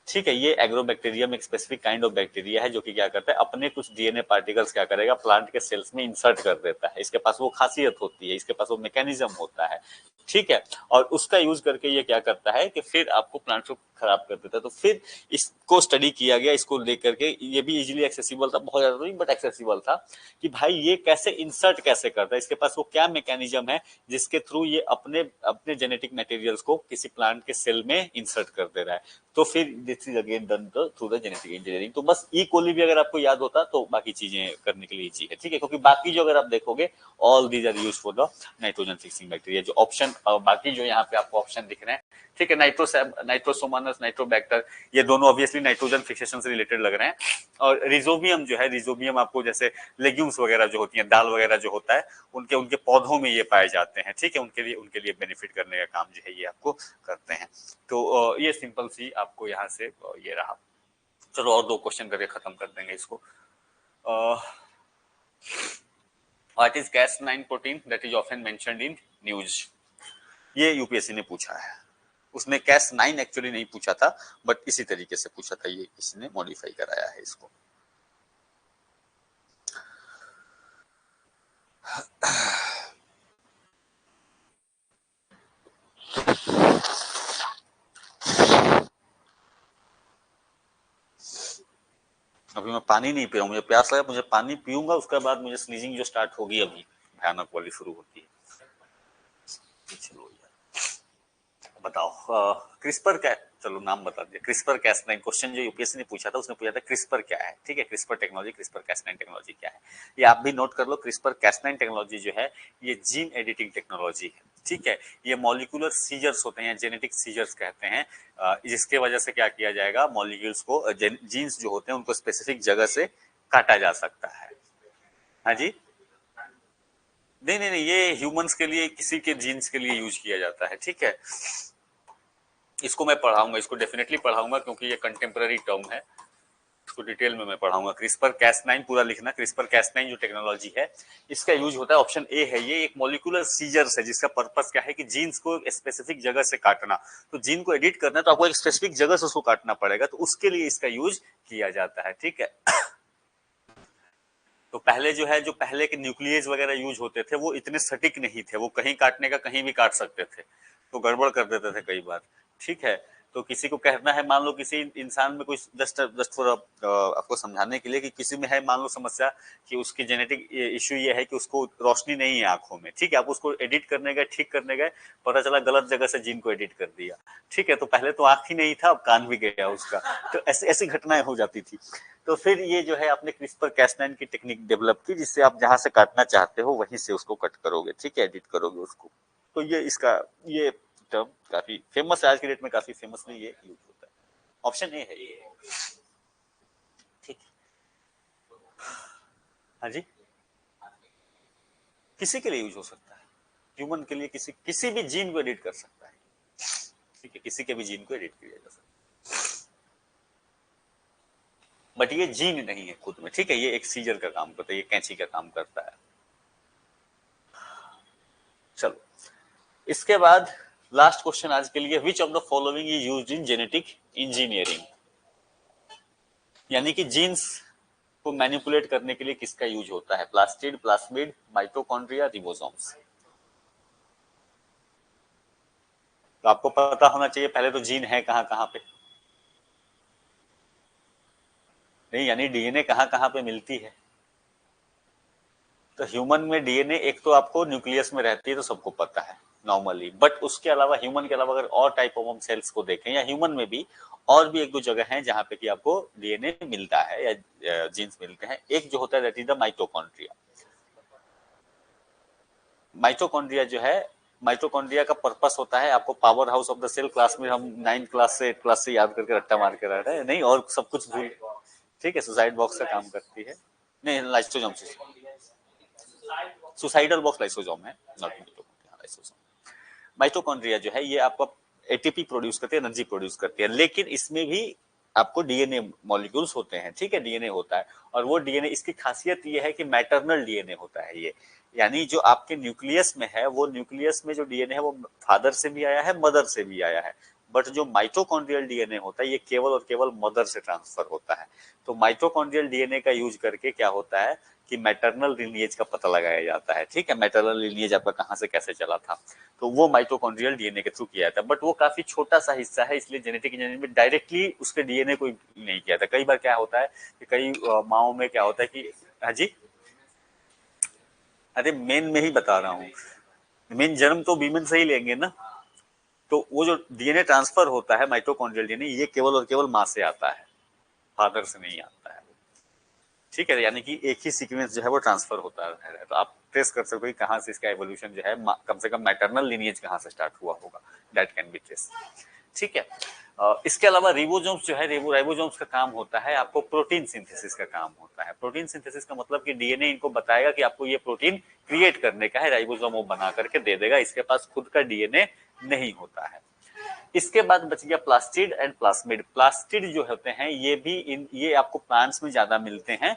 ठीक है, ये एग्रोबैक्टीरियम एक स्पेसिफिक काइंड ऑफ बैक्टीरिया है जो कि क्या करता है, अपने कुछ डीएनए पार्टिकल्स क्या करेगा, प्लांट के सेल्स में इंसर्ट कर देता है। इसके पास वो खासियत होती है, इसके पास वो मैकेनिज्म होता है। ठीक है, और उसका यूज करके ये क्या करता है कि फिर आपको प्लांट को खराब कर देता है। तो फिर इसको स्टडी किया गया, इसको लेकर के, ये भी इजीली एक्सेसिबल था, बहुत ज्यादा नहीं बट एक्सेसिबल था, कि भाई ये कैसे इंसर्ट कैसे करता है, इसके पास वो क्या मैकेनिज्म है जिसके थ्रू ये अपने अपने जेनेटिक मटेरियल्स को किसी प्लांट के सेल में इंसर्ट कर दे रहा है। तो फिर this is again done through the genetic engineering. तो बस ई कोली भी अगर आपको याद होता तो बाकी चीजें करने के लिए इजी है। ठीक है, क्योंकि बाकी जो अगर आप देखोगे all these are use for the nitrogen fixing bacteria. जो ऑप्शन बाकी जो यहाँ पे आपको ऑप्शन दिख रहे हैं, ठीक है, नाइट्रोसोमोनास, नाइट्रोबैक्टर, ये दोनों ऑब्वियसली नाइट्रोजन फिक्सेशन से रिलेटेड लग रहे हैं। और रिजोबियम जो है, रिजोबियम आपको जैसे लेग्यूम्स वगैरह जो होती हैं, दाल वगैरह जो होता है, उनके उनके पौधों में ये पाए जाते हैं। ठीक है, उनके लिए बेनिफिट करने का काम जो है ये आपको करते हैं। तो ये सिंपल सी आपको यहाँ से ये रहा। चलो और दो क्वेश्चन करके खत्म कर देंगे इसको। What is Cas9 protein that is often mentioned in news? ये यूपीएससी ने पूछा है। उसने Cas9 एक्चुअली नहीं पूछा था, बट इसी तरीके से पूछा था, ये इसने मॉडिफाई कराया है इसको। अभी मैं पानी नहीं पी रहा हूँ, मुझे प्यास लगा, मुझे पानी पीऊंगा, उसके बाद मुझे स्नीजिंग जो स्टार्ट होगी अभी भयानक वाली शुरू होती है। चलो बताओ, क्रिस्पर क्या, चलो नाम बता दिया, क्रिस्पर कैस9। क्वेश्चन जो यूपीएससी ने पूछा था, उसने पूछा था क्रिस्पर क्या है। ठीक है, क्रिस्पर टेक्नोलॉजी, क्रिस्पर कैस9 टेक्नोलॉजी क्या है, ये आप भी नोट कर लो। क्रिस्पर कैस9 टेक्नोलॉजी जो है ये जीन एडिटिंग टेक्नोलॉजी है। ठीक है, ये मॉलिक्यूलर सीजर्स होते हैं, जेनेटिक सीजर्स कहते हैं, जिसके वजह से क्या किया जाएगा, मॉलिक्यूल्स को, जीन्स जो होते हैं उनको स्पेसिफिक जगह से काटा जा सकता है। हाँ जी, नहीं नहीं नहीं, ये ह्यूमंस के लिए, किसी के जीन्स के लिए यूज किया जाता है। ठीक है, इसको मैं पढ़ाऊंगा, इसको डेफिनेटली पढ़ाऊंगा, क्योंकि ये कंटेम्पररी टर्म है, इसको डिटेल में मैं पढ़ाऊंगा। क्रिस्पर कैस9 पूरा लिखना। क्रिस्पर कैस9 जो टेक्नोलॉजी है, इसका यूज होता है, ऑप्शन ए है, ये एक मॉलिक्यूलर सीजर्स है जिसका पर्पस क्या है कि जीन्स को एक स्पेसिफिक जगह से काटना। तो जीन को एडिट करना है तो आपको एक स्पेसिफिक जगह से उसको काटना पड़ेगा, तो उसके लिए इसका यूज किया जाता है। ठीक है, तो पहले जो है, जो पहले के न्यूक्लियस वगैरह यूज होते थे वो इतने सटीक नहीं थे, वो कहीं काटने का कहीं भी काट सकते थे, तो गड़बड़ कर देते थे कई बार। ठीक है, तो किसी को कहना है, मान लो किसी इंसान में कोई, जस्ट जस्ट फॉर आपको समझाने के लिए, कि किसी में है मान लो समस्या कि उसकी जेनेटिक इश्यू ये है कि उसको रोशनी नहीं है आंखों में। ठीक है, आप उसको एडिट करने गए, ठीक करने गए, पता चला गलत जगह से जीन को एडिट कर दिया। ठीक है, तो पहले तो आंख ही नहीं था, अब कान भी गया उसका। तो ऐसी ऐसी घटनाएं हो जाती थी। तो फिर ये जो है आपने क्रिस्पर कैस9 की टेक्निक डेवलप की, जिससे आप जहां से काटना चाहते हो वहीं से उसको कट करोगे। ठीक है, एडिट करोगे उसको। तो ये इसका ये टर्म काफी फेमस है, आज के डेट में काफी फेमसली ये यूज होता है। ऑप्शन ए है ये। ठीक है, हाँ जी, किसी के लिए यूज हो सकता है, ह्यूमन के लिए, किसी किसी भी जीन को एडिट कर सकता है। ठीक है, किसी के भी जीन को एडिट किया जा सकता है, बट ये जीन नहीं है खुद में। ठीक है, ये एक सीजर का काम करता है, ये कैंची का काम करता है। चलो, इसके बाद लास्ट क्वेश्चन आज के लिए, विच of the following is used in genetic engineering? यानी कि जीन्स को मैनिपुलेट करने के लिए किसका यूज होता है? Plastid, plasmid, mitochondria, ribosomes. तो आपको पता होना चाहिए पहले तो जीन है कहां कहां पे। नहीं, यानी डीएनए कहाँ कहाँ पे मिलती है? तो ह्यूमन में डीएनए एक तो आपको न्यूक्लियस में रहती है, तो सबको पता है नॉर्मली, बट उसके अलावा ह्यूमन के अलावा अगर और टाइप ऑफ हम सेल्स को देखें, या ह्यूमन में भी और भी एक दो जगह हैं जहां पे कि आपको डीएनए मिलता है या जीन्स मिलते हैं। एक जो होता है that is the mitochondria. Mitochondria जो है, माइटोकॉन्ड्रिया का पर्पस होता है, आपको power house of the cell class में हम 9 क्लास से 8 क्लास से याद करके रट्टा मार के रह रहे हैं, नहीं और सब कुछ भूल। ठीक है, सुसाइड बॉक्स का काम करती है, नहीं लाइसोसोम, सुसाइडल बॉक्स लाइसोसोम है, नॉट माइटोकॉन्ड्रिया, लाइसोसोम। माइटोकॉन्ड्रिया जो है ये आपको एटीपी प्रोड्यूस करती है, एनर्जी प्रोड्यूस करती है, लेकिन इसमें भी आपको डीएनए मॉलिक्यूल्स होते हैं। ठीक है, डीएनए होता है, और वो डीएनए, इसकी खासियत ये है कि मैटरनल डीएनए होता है ये, यानी जो आपके न्यूक्लियस में है, वो न्यूक्लियस में जो डीएनए है वो फादर से भी आया है, मदर से भी आया है, बट जो माइटोकॉन्ड्रियल डीएनए होता है ये केवल और केवल मदर से ट्रांसफर होता है। तो माइटोकॉन्ड्रियल डीएनए का यूज करके क्या होता है कि मैटरनल लिनिएज का पता लगाया जाता है। ठीक है, मैटरनल लिनिएज आपका कहाँ से कैसे चला था, तो वो माइटोकॉन्ड्रियल डीएनए के थ्रू किया जाता है, बट वो काफी छोटा सा हिस्सा है, इसलिए जेनेटिक इंजीनियरिंग में डायरेक्टली उसके डीएनए को नहीं किया था। कई बार क्या होता है कि कई माओ में क्या होता है कि, हाँ जी, अरे मेन में ही बता रहा हूँ, मेन जन्म तो वीमेन से ही लेंगे ना, तो वो जो डीएनए ट्रांसफर होता है माइटोकॉन्ड्रियल डीएनए, ये केवल और केवल माँ से आता है, फादर से नहीं आता है। ठीक है, यानी कि एक ही सीक्वेंस जो है वो ट्रांसफर होता है, तो आप ट्रेस कर सकते हो कि कहाँ से इसका एवोल्यूशन जो है, कम से कम मैटरनल लिनिएज कहाँ से स्टार्ट हुआ होगा, दैट कैन बी ट्रेस। ठीक है, इसके अलावा रिबोसोम्स जो है, राइबोसोम्स का काम होता है, आपको प्रोटीन सिंथेसिस का काम होता है। प्रोटीन सिंथेसिस का मतलब कि डीएनए इनको बताएगा कि आपको ये प्रोटीन क्रिएट करने का है, राइबोसोम वो बना करके दे देगा, इसके पास खुद का डीएनए नहीं होता है। इसके बाद बच गया प्लास्टिड एंड प्लास्मिड। प्लास्टिड जो होते हैं ये भी ये आपको प्लांट्स में ज्यादा मिलते हैं,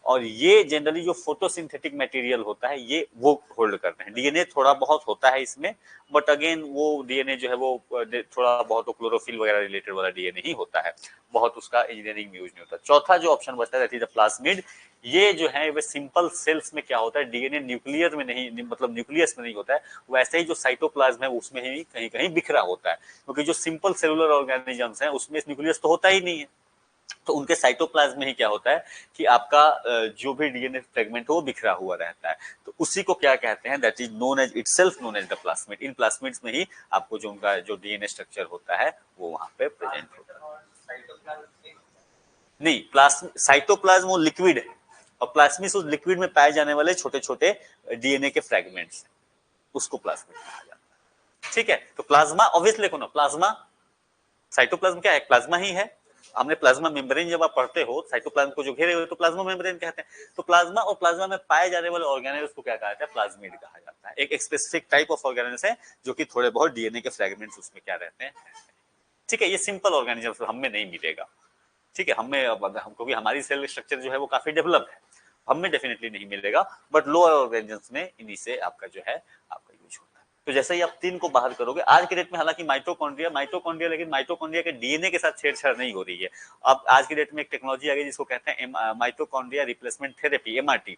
और ये जनरली जो फोटोसिंथेटिक मटेरियल होता है ये वो होल्ड करते हैं। डीएनए थोड़ा बहुत होता है इसमें, बट अगेन वो डीएनए जो है वो थोड़ा बहुत तो क्लोरोफिल वगैरह रिलेटेड वाला डीएनए ही होता है, बहुत उसका इंजीनियरिंग में यूज नहीं होता। चौथा जो ऑप्शन बचता है दैट इज द प्लाज्मिड। ये जो है वे सिंपल सेल्स में क्या होता है, डीएनए न्यूक्लियर में नहीं, मतलब न्यूक्लियस में नहीं होता है, वैसे ही जो साइटोप्लाज्म है उसमें ही कहीं कहीं बिखरा होता है, क्योंकि जो सिंपल सेलुलर ऑर्गेनिजम्स हैं उसमें न्यूक्लियस तो होता ही नहीं है, तो उनके साइटोप्लाज्म में ही क्या होता है कि आपका जो भी डीएनए फ्रेगमेंट है वो बिखरा हुआ रहता है, तो उसी को क्या कहते हैं, that is known as itself known as the plasmid. इन प्लाज्मिड्स में ही आपको जो उनका जो डीएनए स्ट्रक्चर होता है वो वहां पे प्रेजेंट होता है। नहीं, प्लाज्म साइटोप्लाज्म वो लिक्विड है, और प्लाज्मिड उस लिक्विड में पाए जाने वाले छोटे छोटे डीएनए के फ्रेगमेंट्स, उसको प्लाज्मिड कहा जाता है। ठीक है, तो प्लाज्मा ऑब्वियसली देखो ना, प्लाज्मा, साइटोप्लाज्म क्या है, प्लाज्मा ही है। हमने प्लाज्मा मेम्ब्रेन जब आप पढ़ते हो, साइटोप्लाज्म को जो घेरे हुए तो प्लाज्मा मेम्ब्रेन कहते हैं। तो प्लाज्मा और प्लाज्मा में पाए जाने वाले ऑर्गेनेल्स को क्या कहा जाता है, प्लाज्मिड कहा जाता है। एक स्पेसिफिक टाइप ऑफ ऑर्गेनेल्स है जो कि थोड़े बहुत डीएनए के फ्रेगमेंट्स उसमें क्या रहते हैं। ठीक है, ये सिंपल ऑर्गेनिज्म हम में नहीं मिलेगा। ठीक है, हमें हमको भी हमारी सेल स्ट्रक्चर जो है वो काफी डेवलप है, हमें डेफिनेटली नहीं मिलेगा, बट लोअर ऑर्गेनिजम्स में इन्हीं से आपका जो है आपका यूज होता है। तो जैसे ही आप 3 को बाहर करोगे, आज के डेट में हालांकि माइटोकॉन्ड्रिया, लेकिन माइटोकॉन्ड्रिया के डीएनए के साथ छेड़छाड़ नहीं हो रही है। अब आज की डेट में एक टेक्नोलॉजी आ गई जिसको कहते हैं माइटोकॉन्ड्रिया रिप्लेसमेंट थेरेपी, एमआरटी।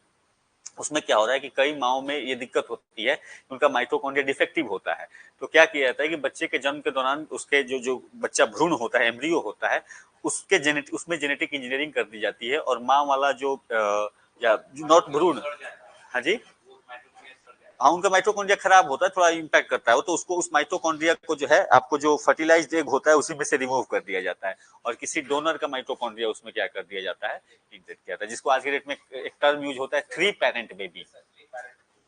उसमें क्या हो रहा है कि कई माओ में ये दिक्कत होती है, उनका माइटोकॉन्ड्रिया डिफेक्टिव होता है। तो क्या किया जाता है कि बच्चे के जन्म के दौरान उसके जो जो बच्चा भ्रूण होता है, एम्ब्रियो होता है, उसके उसमें जेनेटिक इंजीनियरिंग कर दी जाती है, और माँ वाला जो या नॉट भ्रूण, हाँ जी, हाँ उनका माइटोकॉन्ड्रिया खराब होता है, थोड़ा इम्पैक्ट करता है, तो उसको उस माइटोकॉन्ड्रिया को जो है आपको जो फर्टिलाइज्ड एग होता है उसी में से रिमूव कर दिया जाता है, और किसी डोनर का माइटोकॉन्ड्रिया उसमें क्या कर दिया जाता है, इंजेक्ट किया जाता है, जिसको आज के डेट में एक टर्म यूज होता है, 3 parent baby,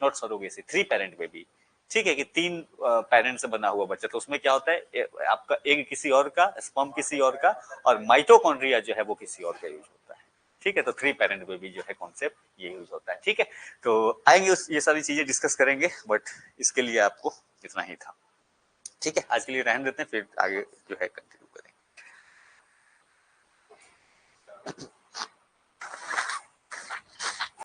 not surrogacy, 3 parent baby. ठीक है, कि 3 पेरेंट से बना हुआ बच्चा, तो उसमें क्या होता है, आपका एग किसी और का, स्पर्म किसी और का, और माइटोकॉन्ड्रिया जो है वो किसी और का यूज होता है। ठीक है, तो 3 पेरेंट बेबी जो है कॉन्सेप्ट ये यूज होता है। ठीक है, तो आएंगे ये सारी चीजें डिस्कस करेंगे, बट इसके लिए आपको इतना ही था। ठीक है, आज के लिए रहने देते हैं, फिर आगे जो है कंटिन्यू करेंगे।